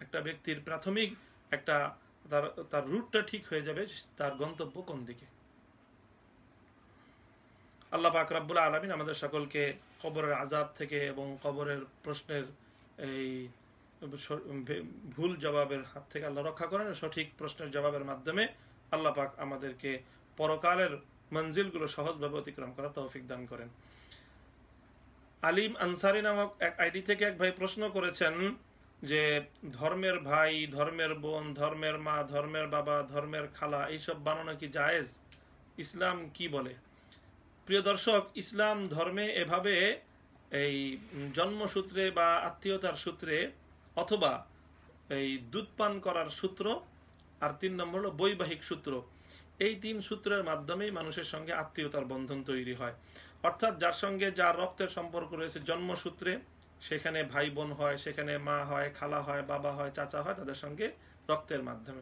একটা ব্যক্তির প্রাথমিক একটা তার রুটটা ঠিক হয়ে যাবে, তার গন্তব্য কোন দিকে। আল্লাহ পাক রব্বুল আলামিন আমাদের সকলকে কবরের আযাব থেকে এবং কবরের প্রশ্নের এই ভুল জবাবের হাত থেকে আল্লাহ রক্ষা করেন। সঠিক প্রশ্নের জবাবের মাধ্যমে আল্লাহ পাক আমাদেরকে পরকালের মঞ্জিলগুলো সহজভাবে অতিক্রম করার তৌফিক দান করেন। আলিম আনসারী নামক এক আইডি থেকে এক ভাই প্রশ্ন করেছেন যে ধর্মের ভাই, ধর্মের বোন, ধর্মের মা, ধর্মের বাবা, ধর্মের খালা এইসব বানানো কি জায়েজ? ইসলাম কি বলে? প্রিয় দর্শক, ইসলাম ধর্মে এভাবে এই জন্মসূত্রে বা আত্মীয়তার সূত্রে অথবা এই দুধ পান করার সূত্র আর 3 নম্বর হলো বৈবাহিক সূত্র, এই 3 সূত্রের মাধ্যমেই মানুষের সঙ্গে আত্মীয়তার বন্ধন তৈরি হয়। অর্থাৎ যার সঙ্গে যার রক্তের সম্পর্ক রয়েছে জন্মসূত্রে, সেখানে ভাই বোন হয়, সেখানে মা হয়, খালা হয়, বাবা হয়, চাচা হয়, তাদের সঙ্গে রক্তের মাধ্যমে।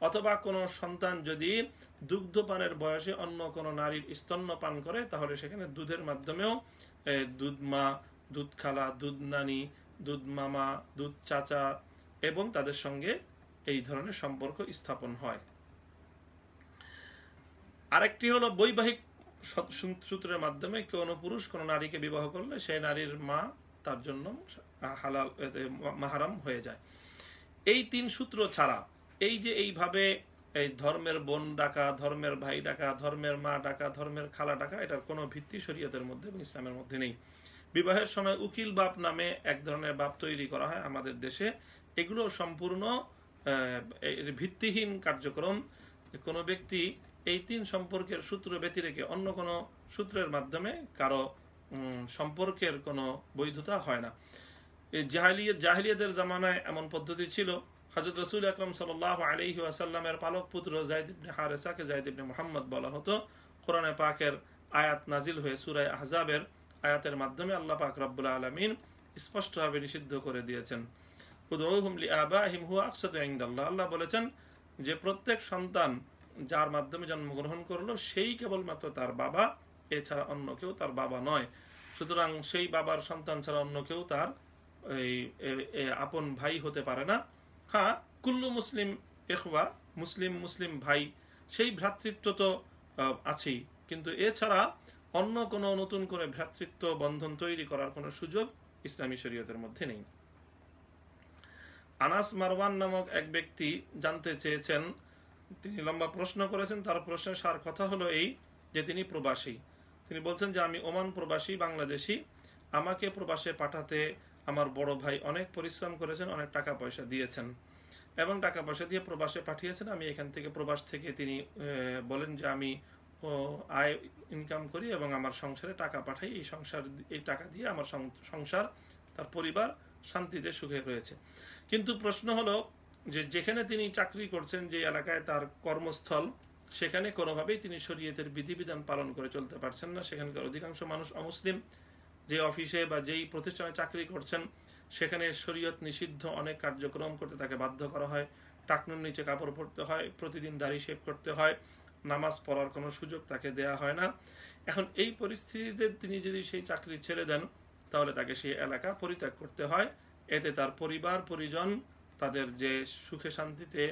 অথবা কোনো সন্তান যদি দুগ্ধপানের বয়সে অন্য কোনো নারীর স্তন্য পান করে তাহলে সেখানে দুধের মাধ্যমেও দুধ মা, দুধ খালা, দুধ নানি, দুধ মামা, দুধ চাচা এবং তাদের সঙ্গে এই ধরনের সম্পর্ক স্থাপন হয়। আরেকটি হলো বৈবাহিক সূত্রের মাধ্যমে কোনো পুরুষ কোনো নারীকে বিবাহ করলে সেই নারীর মা তার জন্য হালাল মাহারাম হয়ে যায়। এই 3 সূত্র ছাড়া এই যে এইভাবে এই ধর্মের বোন ডাকা, ধর্মের ভাই ডাকা, ধর্মের মা ডাকা, ধর্মের খালা ডাকা, এটার কোনো ভিত্তি শরীয়তের মধ্যে এবং ইসলামের মধ্যে নেই। বিবাহের সময় উকিল বাপ নামে এক ধরনের বাপ তৈরি করা হয় আমাদের দেশে। এগুলো সম্পূর্ণ ভিত্তিহীন কার্যক্রম। কোনো ব্যক্তি এই 3 সম্পর্কের সূত্র ব্যতি রেখে অন্য কোনো সূত্রের মাধ্যমে কারো সম্পর্কের কোনো বৈধতা হয় না। জাহিলিয়াতের জামানায় এমন পদ্ধতি ছিল। হযরত রাসূল আকরাম সাল্লাল্লাহু আলাইহি ওয়াসাল্লামের পালক পুত্র যায়েদ ইবনে হারেসাকে যায়েদ ইবনে মুহাম্মদ বলা হতো। কোরআনে পাকের আয়াত নাজিল হয়ে সূরা আহজাবের আয়াতের মাধ্যমে আল্লাহ পাক রব্বুল আলামিন স্পষ্টভাবে নিষিদ্ধ করে দিয়েছেন, উদউহুম লিআবাহিম হুয়া আকসাতু ইনদাল্লাহ। আল্লাহ বলেছেন যে প্রত্যেক সন্তান যার মাধ্যমে জন্মগ্রহণ করলো সেই কেবলমাত্র তার বাবা, এছাড়া অন্য কেউ তার বাবা নয়। সুতরাং সেই বাবার সন্তান ছাড়া অন্য কেউ তার আপন ভাই হতে পারে না। হ্যাঁ, কুল্লু মুসলিম ইখওয়া, মুসলিম ভাই, সেই ভ্রাতৃত্ব তো আছেই, কিন্তু এছাড়া অন্য কোনো নতুন করে ভ্রাতৃত্ব বন্ধন তৈরি করার কোনো সুযোগ ইসলামী শরীয়তের মধ্যে নেই। আনাস মারওয়ান নামক এক ব্যক্তি জানতে চেয়েছেন, তিনি লম্বা প্রশ্ন করেছেন। তার প্রশ্নের সার কথা হলো এই যে তিনি প্রবাসী। তিনি বলছেন যে আমি ওমান প্রবাসী, বাংলাদেশি। আমাকে প্রবাসে পাঠাতে আমার বড় ভাই অনেক পরিশ্রম করেছেন, অনেক টাকা পয়সা দিয়েছেন এবং টাকা পয়সা দিয়ে প্রবাসে পাঠিয়েছেন। আমি এখান থেকে প্রবাস থেকে তিনি বলেন যে আমি আয় ইনকাম করি এবং আমার সংসারে টাকা পাঠাই। এই টাকা দিয়ে আমার সংসার, তার পরিবার শান্তিতে সুখে রয়েছে। কিন্তু প্রশ্ন হলো যে যেখানে তিনি চাকরি করছেন, যে এলাকায় তার কর্মস্থল, সেখানে কোনোভাবেই তিনি শরীয়তের বিধিবিধান পালন করে চলতে পারছেন না। সেখানকার অধিকাংশ মানুষ অমুসলিম। যে অফিসে বা যেই প্রতিষ্ঠানে চাকরি করছেন সেখানে শরীয়ত নিষিদ্ধ অনেক কার্যক্রম করতে তাকে বাধ্য করা হয়। টাকনুর নিচে কাপড় পরতে হয়, প্রতিদিন দাড়ি শেভ করতে হয়, নামাজ পড়ার কোনো সুযোগ তাকে দেয়া হয় না। এখন এই পরিস্থিতিতে তিনি যদি সেই চাকরি ছেড়ে দেন তাহলে তাকে সেই এলাকা পরিত্যাগ করতে হয়। এতে তার পরিবার পরিজন, তাদের যে সুখে শান্তিতে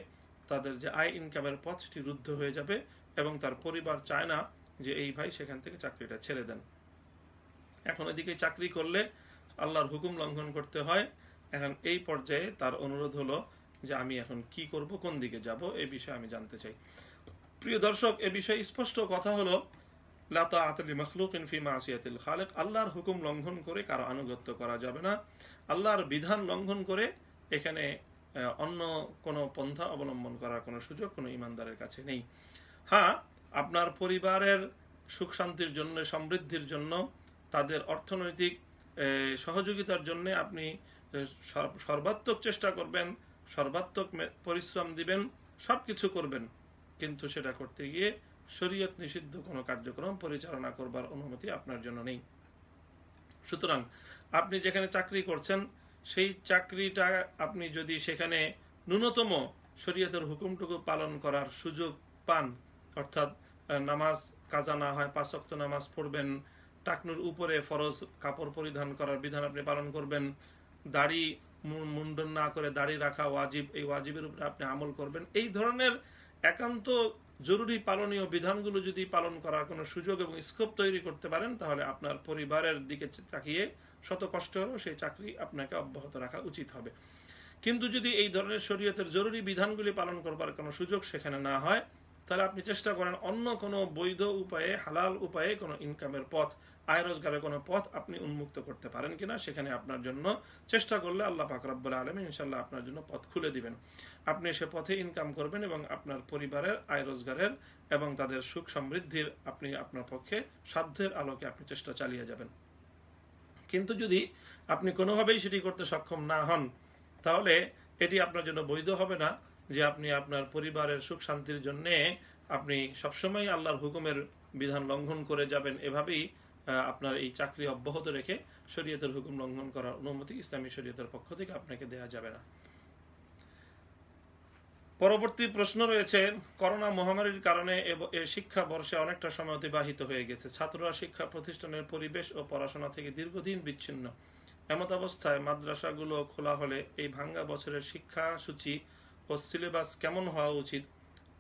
তাদের যে আয় ইনকামের পথ সেটি রুদ্ধ হয়ে যাবে এবং তার পরিবার চায় না যে এই ভাই সেখান থেকে চাকরিটা ছেড়ে দেন। এখন এদিকে চাকরি করলে আল্লাহর হুকুম লঙ্ঘন করতে হয়। এখন এই পর্যায়ে তার অনুরোধ হলো যে আমি এখন কি করব, কোন দিকে যাব, এই বিষয়ে আমি জানতে চাই। প্রিয় দর্শক, এ বিষয়ে স্পষ্ট কথা হলো লা তাআতা লিমাখলুকিন ফি মাসিয়াতিল খালিক। আল্লাহর হুকুম লঙ্ঘন করে কারো আনুগত্য করা যাবে না। আল্লাহর বিধান লঙ্ঘন করে এখানে অন্য কোনো পন্থা অবলম্বন করার কোনো সুযোগ কোনো ইমানদারের কাছে নেই। হ্যাঁ, আপনার পরিবারের সুখ শান্তির জন্য, সমৃদ্ধির জন্য, তাদের অর্থনৈতিক সহযোগিতার জন্য আপনি সর্বাত্মক চেষ্টা করবেন, সর্বাত্মক পরিশ্রম দিবেন, সব কিছু করবেন, কিন্তু সেটা করতে গিয়ে শরীয়ত নিষিদ্ধ কোনো কার্যক্রম পরিচালনা করবার অনুমতি আপনার জন্য নেই। সুতরাং আপনি যেখানে চাকরি করছেন সেই চাকরিটা আপনি যদি সেখানে ন্যূনতম শরীয়তের হুকুমটুকু পালন করার সুযোগ পান, অর্থাৎ নামাজ কাজা না হয়, 5 ওয়াক্ত নামাজ পড়বেন, টাকনুর উপরে ফরজ কাপড় পরিধান করার বিধান আপনি পালন করবেন, দাড়ি মুন্ডন না করে দাড়ি রাখা ওয়াজিব, এই ওয়াজিবের উপরে আপনি আমল করবেন, এই ধরনের একান্ত জরুরি পালনীয় বিধানগুলো যদি পালন করার কোনো সুযোগ এবং স্কোপ তৈরি করতে পারেন তাহলে আপনার পরিবারের দিকে তাকিয়ে শত কষ্ট হলেও সেই চাকরি আপনাকে অব্যাহত রাখা উচিত হবে। কিন্তু যদি এই ধরনের শরীয়তের জরুরি বিধানগুলি পালন করবার কোনো সুযোগ সেখানে না হয় তাহলে আপনি চেষ্টা করেন অন্য কোনো বৈধ উপায়ে, হালাল উপায়ে কোনো ইনকামের পথ, আয় রোজগারের কোনো পথ আপনি উন্মুক্ত করতে পারেন কিনা। সেখানে আপনার জন্য চেষ্টা করলে আল্লাহ পাক রব্বুল আলামিন ইনশাআল্লাহ আপনার জন্য পথ খুলে দিবেন। আপনি সে পথে ইনকাম করবেন এবং আপনার পরিবারের আয় রোজগারের এবং তাদের সুখ সমৃদ্ধির আপনি আপনার পক্ষে সাধ্যের আলোকে আপনি চেষ্টা চালিয়ে যাবেন। কিন্তু যদি আপনি কোনোভাবেই সেটি করতে সক্ষম না হন তাহলে এটি আপনার জন্য বৈধ হবে না যে আপনি আপনার পরিবারের সুখ শান্তির জন্য আপনি সবসময় আল্লাহর হুকুমের বিধান লঙ্ঘন করে যাবেন। এভাবেই আপনার এই চাকরি অব্যাহত রেখে শরীয়তের হুকুম লঙ্ঘন করার অনুমতি ইসলামী শরীয়তের পক্ষ থেকে আপনাকে দেয়া যাবে না। পরবর্তী প্রশ্ন রয়েছে, করোনা মহামারীর কারণে শিক্ষা বর্ষে অনেকটা সময় অতিবাহিত হয়ে গেছে। ছাত্ররা শিক্ষা প্রতিষ্ঠানের পরিবেশ ও পড়াশোনা থেকে দীর্ঘদিন বিচ্ছিন্ন। এমত অবস্থায় মাদ্রাসাগুলো খোলা হলে এই ভাঙ্গা বছরের শিক্ষাসূচি ও সিলেবাস কেমন হওয়া উচিত?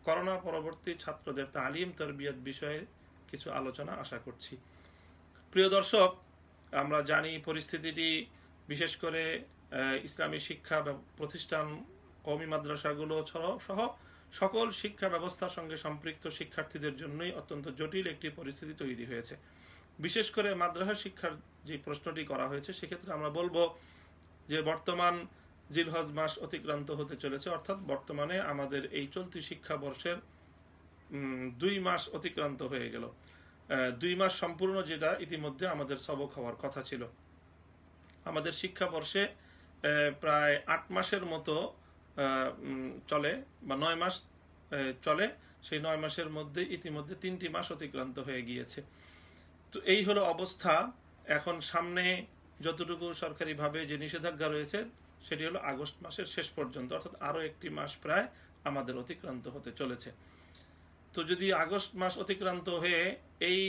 করোনা পরবর্তী ছাত্রদের তালিম তরবিয়ত বিষয়ে কিছু আলোচনা আশা করছি। প্রিয় দর্শক, আমরা জানি পরিস্থিতিটি বিশেষ করে ইসলামী শিক্ষা প্রতিষ্ঠান, কওমি মাদ্রাসাগুলো সহ সকল শিক্ষা ব্যবস্থার সঙ্গে সম্পৃক্ত শিক্ষার্থীদের জন্যই অত্যন্ত জটিল একটি পরিস্থিতি তৈরি হয়েছে। বিশেষ করে মাদ্রাসা শিক্ষার যে প্রশ্নটি করা হয়েছে সেক্ষেত্রে আমরা বলবো যে বর্তমান জিলহজ মাস অতিক্রান্ত হতে চলেছে, অর্থাৎ বর্তমানে আমাদের এই চলতি শিক্ষাবর্ষের 2 মাস অতিক্রান্ত হয়ে গেল। 2 মাস সম্পূর্ণ যেটা ইতিমধ্যে আমাদের সবক হওয়ার কথা ছিল। আমাদের শিক্ষাবর্ষে প্রায় 8 মাসের মতো চলে বা 9 মাস চলে। সেই 9 মাসের মধ্যে ইতিমধ্যে 3টি মাস অতিক্রান্ত হয়ে গিয়েছে। তো এই হলো অবস্থা। এখন সামনে যতটুকু সরকারিভাবে যে নিষেধাজ্ঞা রয়েছে সেটি হলো আগস্ট মাসের শেষ পর্যন্ত, অর্থাৎ আরো 1টি মাস প্রায় আমাদের অতিক্রান্ত হতে চলেছে। তো যদি আগস্ট মাস অতিক্রান্ত হয়ে এই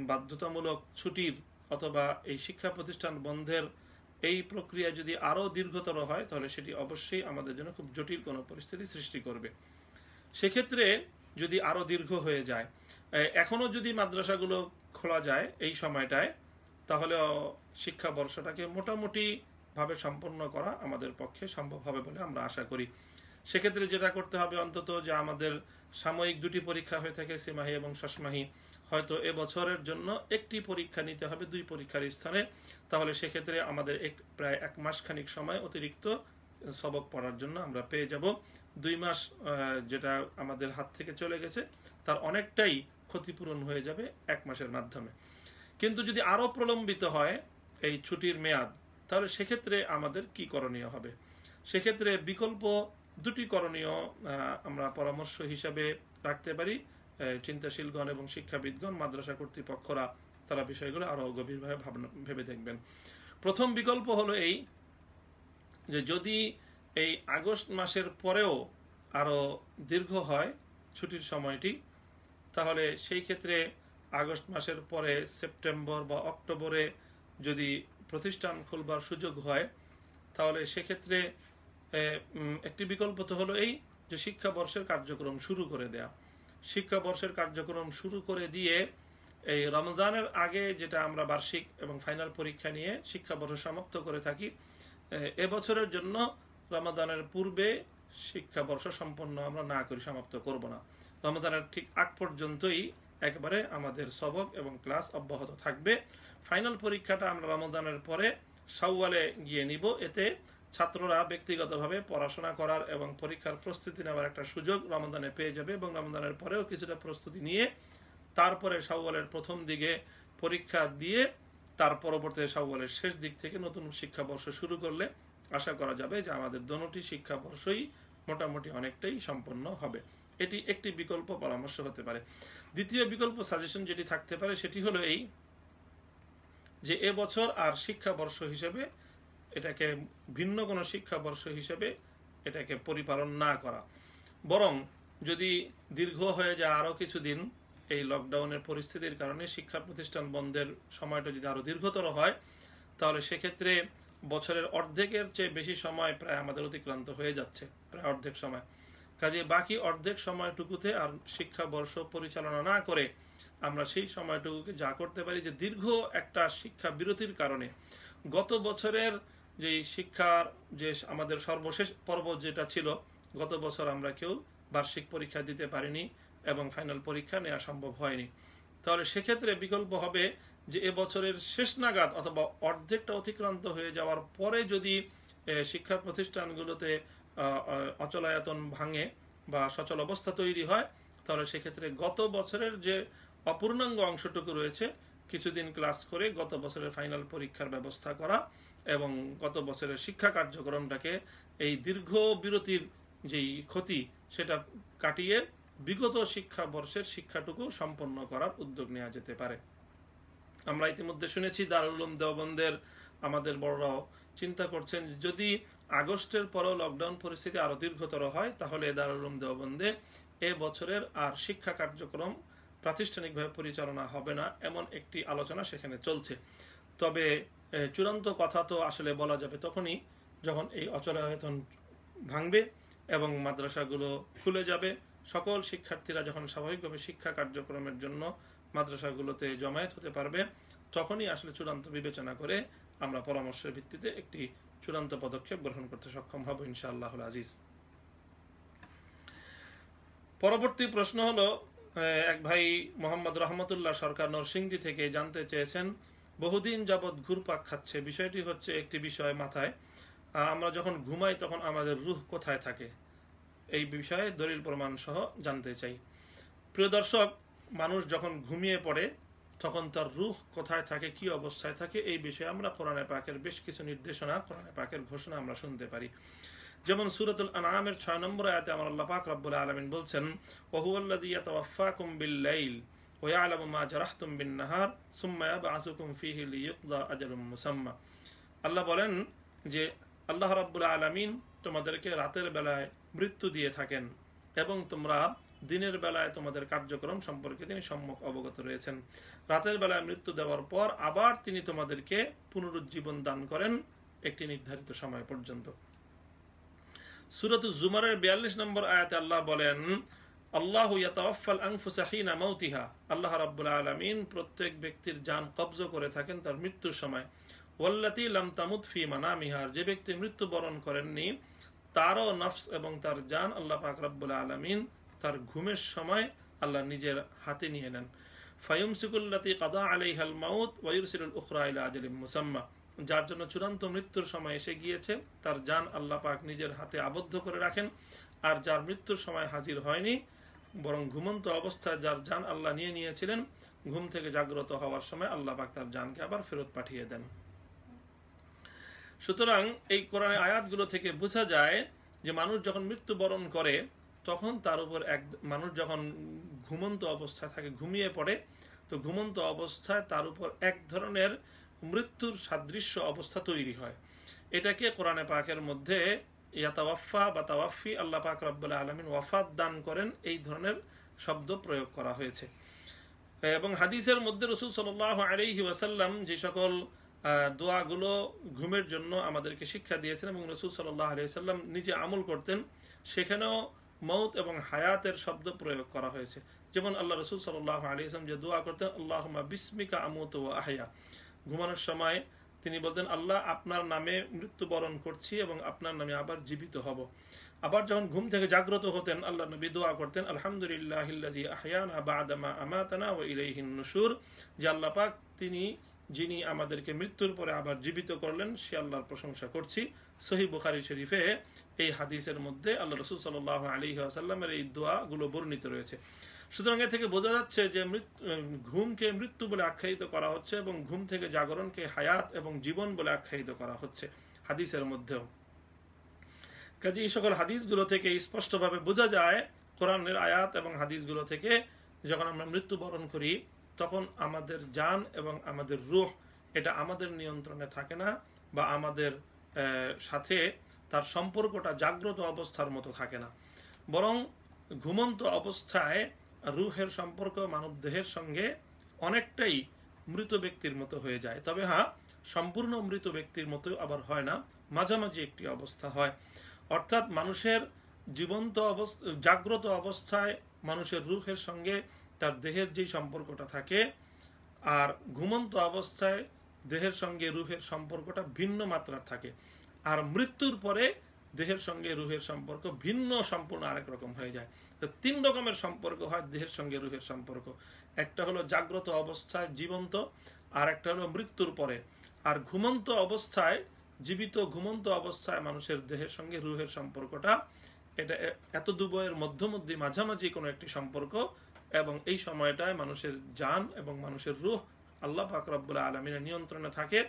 বাধ্যতামূলক ছুটির অথবা এই শিক্ষা প্রতিষ্ঠান বন্ধের এই প্রক্রিয়া যদি আরো দীর্ঘতর হয় তাহলে সেটি অবশ্যই আমাদের জন্য খুব জটিল কোনো পরিস্থিতি সৃষ্টি করবে। সেক্ষেত্রে যদি আরো দীর্ঘ হয়ে যায়, এখনো যদি মাদ্রাসাগুলো খোলা যায় এই সময়টায়, তাহলে শিক্ষা বর্ষটাকে মোটামুটি ভাবে সম্পন্ন করা আমাদের পক্ষে সম্ভব হবে বলে আমরা আশা করি। সেক্ষেত্রে যেটা করতে হবে অন্তত, যে আমাদের সাময়িক 2টি পরীক্ষা হয়ে থাকে, সেমাহি এবং ষষ্মাহি, হয়তো এবছরের জন্য 1টি পরীক্ষা নিতে হবে 2 পরীক্ষার স্থানে। তাহলে সেক্ষেত্রে আমাদের প্রায় 1 মাস খানিক সময় অতিরিক্ত সবক পড়ার জন্য আমরা পেয়ে যাব। 2 মাস যেটা আমাদের হাত থেকে চলে গেছে তার অনেকটাই ক্ষতিপূরণ হয়ে যাবে 1 মাসের মাধ্যমে। কিন্তু যদি আরো প্রলম্বিত হয় এই ছুটির মেয়াদ, তাহলে সেক্ষেত্রে আমাদের কি করণীয় হবে? সেক্ষেত্রে বিকল্প দুটি করণীয় আমরা পরামর্শ হিসাবে রাখতে পারি। চিন্তাশীলগণ এবং শিক্ষাবিদগণ, মাদ্রাসা কর্তৃপক্ষরা তারা বিষয়গুলো আরো গভীরভাবে ভেবে দেখবেন। প্রথম বিকল্প হলো এই যে যদি এই আগস্ট মাসের পরেও আরো দীর্ঘ হয় ছুটির সময়টি, তাহলে সেই ক্ষেত্রে আগস্ট মাসের পরে সেপ্টেম্বর বা অক্টোবরে যদি প্রতিষ্ঠান খুলবার সুযোগ হয়, তাহলে সেক্ষেত্রে একটি বিকল্প তো হলো এই যে শিক্ষাবর্ষের কার্যক্রম শুরু করে দেয়া। শিক্ষাবর্ষের কার্যক্রম শুরু করে দিয়ে এই রমজানের আগে, যেটা আমরা বার্ষিক এবং ফাইনাল পরীক্ষা নিয়ে শিক্ষাবর্ষ সমাপ্ত করে থাকি, এবছরের জন্য রমজানের পূর্বে শিক্ষাবর্ষ সম্পন্ন আমরা না করি, সমাপ্ত করব না। রমজানের ঠিক আগ পর্যন্তই একবারে আমাদের সবক এবং ক্লাস অব্যাহত থাকবে। ফাইনাল পরীক্ষাটা আমরা রমজানের পরে শাওয়ালে গিয়ে নিব। এতে ছাত্ররা ব্যক্তিগতভাবে পড়াশোনা করার এবং পরীক্ষার প্রস্তুতি নেওয়ার একটা সুযোগ রমজানে পেয়ে যাবে, এবং রমজানের পরেও কিছুটা প্রস্তুতি নিয়ে তারপরে শাওয়ালের প্রথম দিকে পরীক্ষা দিয়ে তার পরবর্তী শাওয়ালের শেষ দিক থেকে নতুন শিক্ষাবর্ষ শুরু করলে আশা করা যাবে যে আমাদের দোনোটি শিক্ষাবর্ষই মোটামুটি অনেকটাই সম্পন্ন হবে। এটি একটি বিকল্প পরামর্শ হতে পারে। দ্বিতীয় বিকল্প সাজেশন যেটি থাকতে পারে সেটি হলো এই যে এবছর আর শিক্ষাবর্ষ হিসেবে এটাকে ভিন্ন কোনো শিক্ষাবর্ষ হিসেবে এটাকে পরিপালন না করা, বরং যদি দীর্ঘ হয়ে যায় আরো কিছুদিন, এই লকডাউনের পরিস্থিতির কারণে শিক্ষা প্রতিষ্ঠান বন্ধের সময়টা যদি আরো দীর্ঘতর হয়, তাহলে সেক্ষেত্রে বছরের অর্ধেকের চেয়ে বেশি সময় প্রায় আমাদের অতিক্রান্ত হয়ে যাচ্ছে, প্রায় অর্ধেক সময়। কাজে বাকি অর্ধেক সময়টুকুতে আর শিক্ষাবর্ষ পরিচালনা না করে আমরা সেই সময়টুকুকে যা করতে পারি যে দীর্ঘ একটা শিক্ষা বিরতির কারণে গত বছরের যে শিক্ষার যে আমাদের সর্বশেষ পর্ব যেটা ছিল, গত বছর আমরা কেউ বার্ষিক পরীক্ষা দিতে পারিনি এবং ফাইনাল পরীক্ষা নেওয়া সম্ভব হয়নি। তাহলে সেক্ষেত্রে বিকল্প হবে যে এবছরের শেষ নাগাদ অথবা অর্ধেকটা অতিক্রান্ত হয়ে যাওয়ার পরে যদি শিক্ষা প্রতিষ্ঠানগুলোতে অচলায়তন ভাঙে বা সচল অবস্থা তৈরি হয়, তাহলে সেক্ষেত্রে গত বছরের যে অপূর্ণাঙ্গ অংশটুকু রয়েছে কিছুদিন ক্লাস করে গত বছরের ফাইনাল পরীক্ষার ব্যবস্থা করা এবং গত বছরের শিক্ষা কার্যক্রমটাকে এই দীর্ঘ বিরতির যেই ক্ষতি সেটা কাটিয়ে বিগত শিক্ষাবর্ষের শিক্ষাটুকু সম্পন্ন করার উদ্যোগ নেওয়া যেতে পারে। আমরা ইতিমধ্যে শুনেছি দারুল উলুম দেওবন্দের আমাদের বড়রাও চিন্তা করছেন যদি আগস্টের পরেও লকডাউন পরিস্থিতি আরো দীর্ঘতর হয়, তাহলে দারুল উলুম দেওবন্দে এ বছরের আর শিক্ষা কার্যক্রম প্রাতিষ্ঠানিকভাবে পরিচালনা হবে না, এমন একটি আলোচনা সেখানে চলছে। তবে চূড়ান্ত কথা তো আসলে বলা যাবে তখনই যখন এই অচলায়তন ভাঙবে এবং মাদ্রাসাগুলো খুলে যাবে, সকল শিক্ষার্থীরা যখন স্বাভাবিকভাবে শিক্ষা কার্যক্রমের জন্য মাদ্রাসাগুলোতে জমায়েত হতে পারবে, তখনই আসলে চূড়ান্ত বিবেচনা করে আমরা পরামর্শের ভিত্তিতে একটি চূড়ান্ত পদক্ষেপ গ্রহণ করতে সক্ষম হব ইনশাআল্লাহুল আজিজ। পরবর্তী প্রশ্ন হলো, এক ভাই মোহাম্মদ রহমতুল্লাহ সরকার নরসিংদী থেকে জানতে চেয়েছেন, বহুদিন যাবৎ ঘুরপাক খাচ্ছে, বিষয়টি হচ্ছে একটি বিষয় মাথায়, আমরা যখন ঘুমাই তখন আমাদের রূহ কোথায় থাকে, এই বিষয়ে দলিল প্রমাণ সহ জানতে চাই। প্রিয় দর্শক, মানুষ যখন ঘুমিয়ে পড়ে তখন তার রূহ কোথায় থাকে, কি অবস্থায় থাকে, এই বিষয়ে আমরা কোরআনে পাকের বেশ কিছু নির্দেশনা, কোরআনে পাকের ঘোষণা আমরা শুনতে পারি। যেমন সূরাতুল আনআমের 6 নম্বর আয়াতে আমার আল্লাহ পাক রব্বুল আলামিন বলছেন, ওয়া হুয়াল্লাযী ইয়াতাওয়াফফাকুম বিল-লাইল ওয়া ইয়ালামু মা জারাহতুম বিন-নাহার সুম্মা ইয়াবআসুকুম ফীহি লিইয়ুকযা আজালুম মুসাম্মা। আল্লাহ বলেন যে আল্লাহ রাব্বুল আলামিন তোমাদেরকে রাতের বেলায় মৃত্যু দিয়ে থাকেন এবং তোমরা দিনের বেলায় তোমাদের কার্যক্রম সম্পর্কে তিনি সম্যক অবগত রয়েছেন। রাতের বেলায় মৃত্যু দেওয়ার পর আবার তিনি তোমাদেরকে পুনরুজ্জীবন দান করেন একটি নির্ধারিত সময় পর্যন্ত। সূরাতুজ জুমারের 42 নম্বর আয়াতে আল্লাহ বলেন, আল্লাহু ইয়াতাওয়াফাল আনফুসা হিনা মাউতিহা, আল্লাহ রাব্বুল আলামিন প্রত্যেক ব্যক্তির জান কবজ করে থাকেন তার মৃত্যুর সময়। ওয়াল্লাতী লাম তামুত ফি মানামিহা, যে ব্যক্তি মৃত্যুবরণ করেননি তারও নফস এবং তার জান আল্লাহ পাক রব্বুল আলামিন তার ঘুমের সময় আল্লাহ নিজের হাতে নিয়ে নেন। ফায়ুমসিকুল্লাতী কাদা আলাইহাল মাউত ওয়া ইরসিলুল উখরা ইলা আজালিম মুসাম্মা, যার জন্য চূড়ান্ত মৃত্যুর সময় এসে গিয়েছে তার জান আল্লাহ পাক নিজের হাতে আবদ্ধ করে রাখেন, আর যার মৃত্যুর সময় হাজির হয়নি বরং ঘুমন্ত অবস্থায় যার জান আল্লাহ নিয়ে নিয়েছিলেন, ঘুম থেকে জাগ্রত হওয়ার সময় আল্লাহ পাক তার জানকে আবার ফেরত পাঠিয়ে দেন। সুতরাং এই কোরআনের আয়াতগুলো থেকে বোঝা যায় যে মানুষ যখন মৃত্যুবরণ করে তখন তার উপর মানুষ যখন ঘুমন্ত অবস্থায় থাকে, ঘুমিয়ে পড়ে, তো ঘুমন্ত অবস্থায় তার উপর এক ধরনের মৃত্যুর সাদৃশ্য অবস্থা তৈরি হয়। এটাকে কোরআনে পাকের মধ্যে ইয়াতাওয়াফা বা তাওয়াফি, আল্লাহ পাক রব্বুল আলামিন ওয়াফাত দান করেন, এই ধরনের শব্দ প্রয়োগ করা হয়েছে। এবং হাদিসের মধ্যে রাসূল সাল্লাল্লাহু আলাইহি ওয়াসাল্লাম যে সকল দোয়াগুলো ঘুমের জন্য আমাদেরকে শিক্ষা দিয়েছেন এবং রাসূল সাল্লাল্লাহু আলাইহি ওয়াসাল্লাম নিজে আমল করতেন, সেখানেও মউত এবং হায়াতের শব্দ প্রয়োগ করা হয়েছে। যেমন আল্লাহ রাসূল সাল্লাল্লাহু আলাইহি ওয়াসাল্লাম যে দোয়া করতেন, আল্লাহুম্মা বিসমিকা আমুতু ওয়া আহয়া, ঘুমানোর সময় তিনি বলতেন, আল্লাহ আপনার নামে মৃত্যুবরণ করছি এবং আপনার নামে আবার জীবিত হব। আবার যখন ঘুম থেকে জাগ্রত হতেন, আল্লাহ নবী দোয়া করতেন, আলহামদুলিল্লাহিল্লাযী আহয়ানা বা'দা মা আমাতানা ওয়া ইলাইহিন নুশুর, যে আল্লাহ পাক যিনি আমাদেরকে মৃত্যুর পরে আবার জীবিত করলেন, সে আল্লাহর প্রশংসা করছি। সহিহ বুখারী শরীফে এই হাদিসের মধ্যে আল্লাহ রাসূল সাল্লাল্লাহু আলাইহি ওয়াসাল্লামের এই দোয়াগুলো বর্ণিত রয়েছে। সুতরাং এ থেকে বোঝা যাচ্ছে যে ঘুমকে মৃত্যু বলে আখ্যায়িত করা হচ্ছে এবং ঘুম থেকে জাগরণকে হায়াত এবং জীবন বলে আখ্যায়িত করা হচ্ছে হাদিসের মধ্যেও। কাজে এই সকল হাদিসগুলো থেকে স্পষ্টভাবে বোঝা যায়, কোরআনের আয়াত এবং হাদিসগুলো থেকে, যখন আমরা মৃত্যুবরণ করি তখন আমাদের জান এবং আমাদের রূহ এটা আমাদের নিয়ন্ত্রণে থাকে না, বা আমাদের সাথে তার সম্পর্কটা জাগ্রত অবস্থার মতো থাকে না, বরং ঘুমন্ত অবস্থায় রূহের সম্পর্ক মানব দেহের সঙ্গে অনেকটাই মৃত ব্যক্তির মতো হয়ে যায়। তবে হ্যাঁ, সম্পূর্ণ মৃত ব্যক্তির মতো আবার হয় না, মাঝামাঝি একটি অবস্থা হয়। অর্থাৎ মানুষের জাগ্রত অবস্থায় মানুষের রূহের সঙ্গে তার দেহের যে সম্পর্কটা থাকে, আর ঘুমন্ত অবস্থায় দেহের সঙ্গে রূহের সম্পর্কটা ভিন্ন মাত্রার থাকে। আর মৃত্যুর পরে দেহের সঙ্গে রূহের সম্পর্ক সম্পূর্ণ আরেক রকম হয়ে যায়। তো 3 রকমের সম্পর্ক হয় দেহের সঙ্গে রূহের সম্পর্ক। একটা হলো জাগ্রত অবস্থায় জীবন্ত, আর একটা হলো মৃত্যুর পরে। আর ঘুমন্ত অবস্থায়, ঘুমন্ত অবস্থায় মানুষের দেহের সঙ্গে রূহের সম্পর্কটা এটা এত দুবয়ের মধ্যমধ্যে মাঝামাঝি কোনো একটি সম্পর্ক, এবং এই সময়টায় মানুষের জান এবং মানুষের রূহ আল্লাহ পাক রব্বুল আলামিনের নিয়ন্ত্রণে থাকে।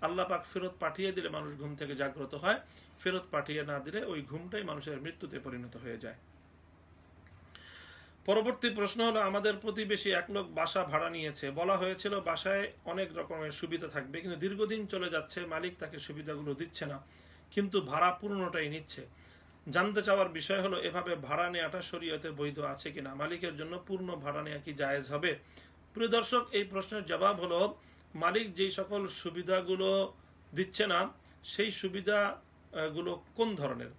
আল্লাহ পাক ফেরত পাঠিয়ে দিলে মানুষ ঘুম থেকে জাগ্রত হয়, ফেরত পাঠিয়ে না দিলে ওই ঘুমটাই মানুষের মৃত্যুতে পরিণত হয়ে যায়। পরবর্তী প্রশ্ন হলো, আমাদের প্রতিবেশী এক লোক বাসা ভাড়া নিয়েছে, বলা হয়েছিল বাসায় অনেক রকমের সুবিধা থাকবে, কিন্তু দীর্ঘদিন চলে যাচ্ছে, মালিক তাকে সুবিধাগুলো দিচ্ছে না, কিন্তু ভাড়া পূর্ণটাই নিচ্ছে। জানতে চাওয়ার বিষয় হলো, এভাবে ভাড়া নেওয়াটা শরীয়তে বৈধ আছে কিনা, মালিকের জন্য পূর্ণ ভাড়া নেওয়া কি জায়েজ হবে? প্রিয় দর্শক, এই প্রশ্নের জবাব হলো, মালিক যেই সকল সুবিধাগুলো দিচ্ছে না, সেই সুবিধাগুলো কোন ধরনের?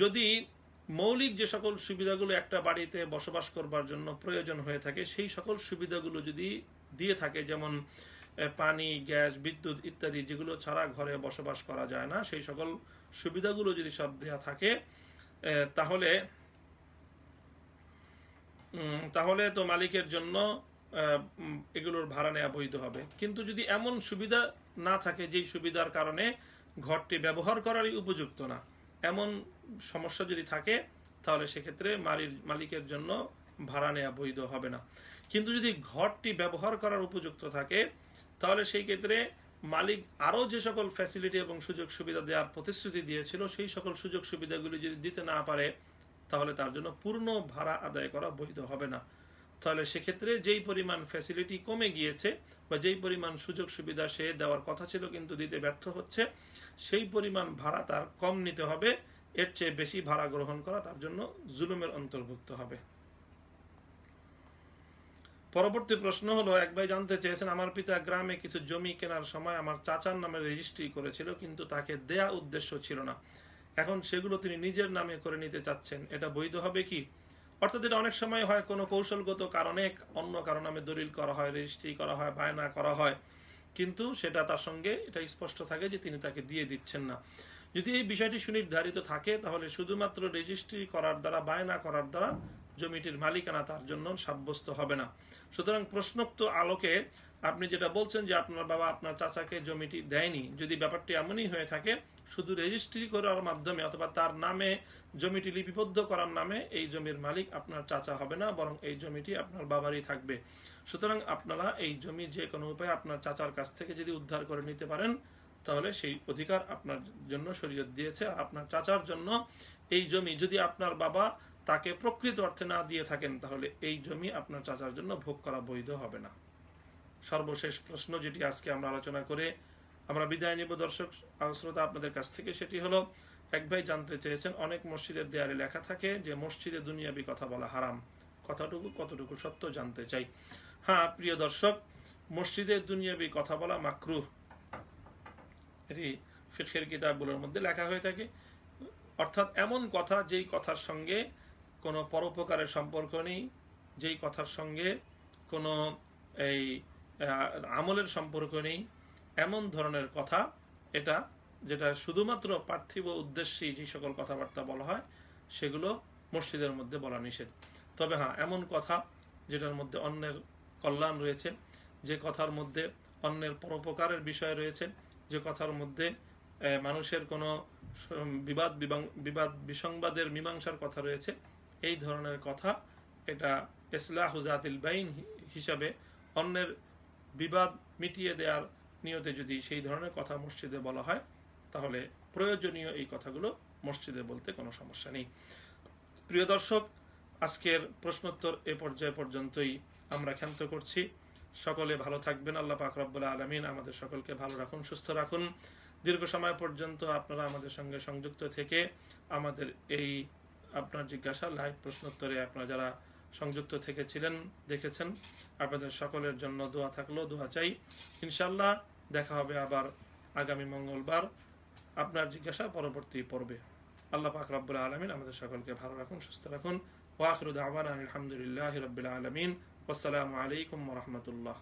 যদি মৌলিক যে সকল সুবিধাগুলো একটা বাড়িতে বসবাস করবার জন্য প্রয়োজন হয়ে থাকে, সেই সকল সুবিধাগুলো যদি দিয়ে থাকে, যেমন পানি, গ্যাস, বিদ্যুৎ ইত্যাদি, যেগুলো ছাড়া ঘরে বসবাস করা যায় না, সেই সকল সুবিধাগুলো যদি সব দেয়া থাকে, তাহলে তো মালিকের জন্য এগুলোর ভাড়া নেওয়া বৈধ হবে। কিন্তু যদি এমন সুবিধা না থাকে যেই সুবিধার কারণে ঘরটি ব্যবহার করারই উপযুক্ত না, এমন সমস্যা যদি থাকে, তাহলে সেক্ষেত্রে মালিকের জন্য ভাড়া নেওয়া বৈধ হবে না। কিন্তু যদি ঘরটি ব্যবহার করার উপযুক্ত থাকে, তাহলে সেই ক্ষেত্রে মালিক আরও যে সকল ফ্যাসিলিটি এবং সুযোগ সুবিধা দেওয়ার প্রতিশ্রুতি দিয়েছিল, সেই সকল সুযোগ সুবিধাগুলি যদি দিতে না পারে, তাহলে তার জন্য পূর্ণ ভাড়া আদায় করা বৈধ হবে না। তাহলে সেক্ষেত্রে যেই পরিমাণ ফ্যাসিলিটি কমে গিয়েছে, বা যেই পরিমাণ সুযোগ সুবিধা সে দেওয়ার কথা ছিল কিন্তু দিতে ব্যর্থ হচ্ছে, সেই পরিমাণ ভাড়া তার কম নিতে হবে। এর চেয়ে বেশি ভাড়া গ্রহণ করা তার জন্য জুলুমের অন্তর্ভুক্ত হবে। পরবর্তী প্রশ্ন হলো, এক ভাই জানতে চেয়েছেন, আমার পিতা গ্রামে কিছু জমি কেনার সময় আমার চাচার নামে রেজিস্ট্রি করেছিল, কিন্তু তাকে দেয়া উদ্দেশ্য ছিল না, এখন সেগুলো তিনি নিজের নামে করে নিতে চাচ্ছেন, এটা বৈধ হবে কি? অর্থাৎ এটা অনেক সময় হয় কোনো কৌশলগত কারণে অন্য কারো নামে দলিল করা হয়, রেজিস্ট্রি করা হয়, বায়না করা হয়, কিন্তু সেটা তার সঙ্গে এটা স্পষ্ট থাকে যে তিনি তাকে দিয়ে দিচ্ছেন না। যদি এই বিষয়টি সুনির্ধারিত থাকে, তাহলে শুধুমাত্র রেজিস্ট্রি করার দ্বারা, বায়না করার দ্বারা জমিটির মালিকানা তার জন্য সাব্যস্ত হবে না। সুতরাং প্রশ্নোক্ত আলোকে আপনি যেটা বলছেন যে আপনার বাবা আপনার চাচাকে জমিটি দেয়নি, যদি ব্যাপারটি এমনই হয়ে থাকে, শুধু রেজিস্ট্রি করার মাধ্যমে অথবা তার নামে জমিটি লিপিবদ্ধ করার নামে এই জমির মালিক আপনার চাচা হবে না, বরং এই জমিটি আপনার বাবারই থাকবে। সুতরাং আপনারা এই জমি যে কোনো উপায়ে আপনার চাচার কাছ থেকে যদি উদ্ধার করে নিতে পারেন, তাহলে সেই অধিকার আপনার জন্য শরীয়ত দিয়েছে। আর আপনার চাচার জন্য এই জমি যদি আপনার বাবা তাকে প্রকৃত অর্থে না দিয়ে থাকেন, তাহলে এই জমি আপনার চাচার জন্য ভোগ করা বৈধ হবে না। সর্বশেষ প্রশ্ন যেটি আজকে আমরা আলোচনা করে আমরা বিদায় নিব দর্শক শ্রোতা আপনাদের কাছ থেকে, সেটি হলো, এক ভাই জানতে চেয়েছেন, অনেক মসজিদের দেয়ালে লেখা থাকে যে মসজিদে দুনিয়াবি কথা বলা হারাম, কথাটুকু কতটুকু সত্য জানতে চাই। হ্যাঁ প্রিয় দর্শক, মসজিদে দুনিয়াবি কথা বলা মাকরুহ, এটি ফিকহের কিতাবগুলোর মধ্যে লেখা হয়ে থাকে। অর্থাৎ এমন কথা যেই কথার সঙ্গে কোনো পরোপকারের সম্পর্ক নেই, যেই কথার সঙ্গে কোনো এই আমলের সম্পর্ক নেই, এমন ধরনের কথা, এটা যেটা শুধুমাত্র পার্থিব উদ্দেশ্যেই যে সকল কথাবার্তা বলা হয় সেগুলো মসজিদের মধ্যে বলা নিষেধ। তবে হ্যাঁ, এমন কথা যেটার মধ্যে অন্যের কল্যাণ রয়েছে, যে কথার মধ্যে অন্যের পরোপকারের বিষয় রয়েছে, যে কথার মধ্যে মানুষের কোনো বিবাদ বিসংবাদের মীমাংসার কথা রয়েছে, এই ধরনের কথা, এটা ইসলাহু যাতিল বাইন হিসাবে অন্যের বিবাদ মিটিয়ে দেওয়ার নিয়তে যদি সেই ধরনের কথা মসজিদে বলা হয়, তাহলে প্রয়োজনীয় এই কথাগুলো মসজিদে বলতে কোনো সমস্যা নেই। প্রিয় দর্শক, আজকের প্রশ্নোত্তর এ পর্যায় পর্যন্তই আমরা ক্ষান্ত করছি। সকলে ভালো থাকবেন। আল্লাহ পাক রব্বুল আলামিন আমাদের সকলকে ভালো রাখুন, সুস্থ রাখুন। দীর্ঘ সময় পর্যন্ত আপনারা আমাদের সঙ্গে সংযুক্ত থেকে আমাদের এই আপনার জিজ্ঞাসা লাইভ প্রশ্নোত্তরে আপনারা যারা সংযুক্ত থেকেছিলেন, দেখেছেন, আপনাদের সকলের জন্য দোয়া থাকলো, দোয়া চাই। ইনশাআল্লাহ দেখা হবে আবার আগামী মঙ্গলবার আপনার জিজ্ঞাসা পরবর্তী পর্বে। আল্লাহ পাক রব্বুল আলামিন আমাদের সকলকে ভালো রাখুন, সুস্থ রাখুন। ওয়া আখিরু দাওয়ানা আলহামদুলিল্লাহি রাব্বিল আলামিন। ওয়াসসালামু আলাইকুম ওয়া রাহমাতুল্লাহ।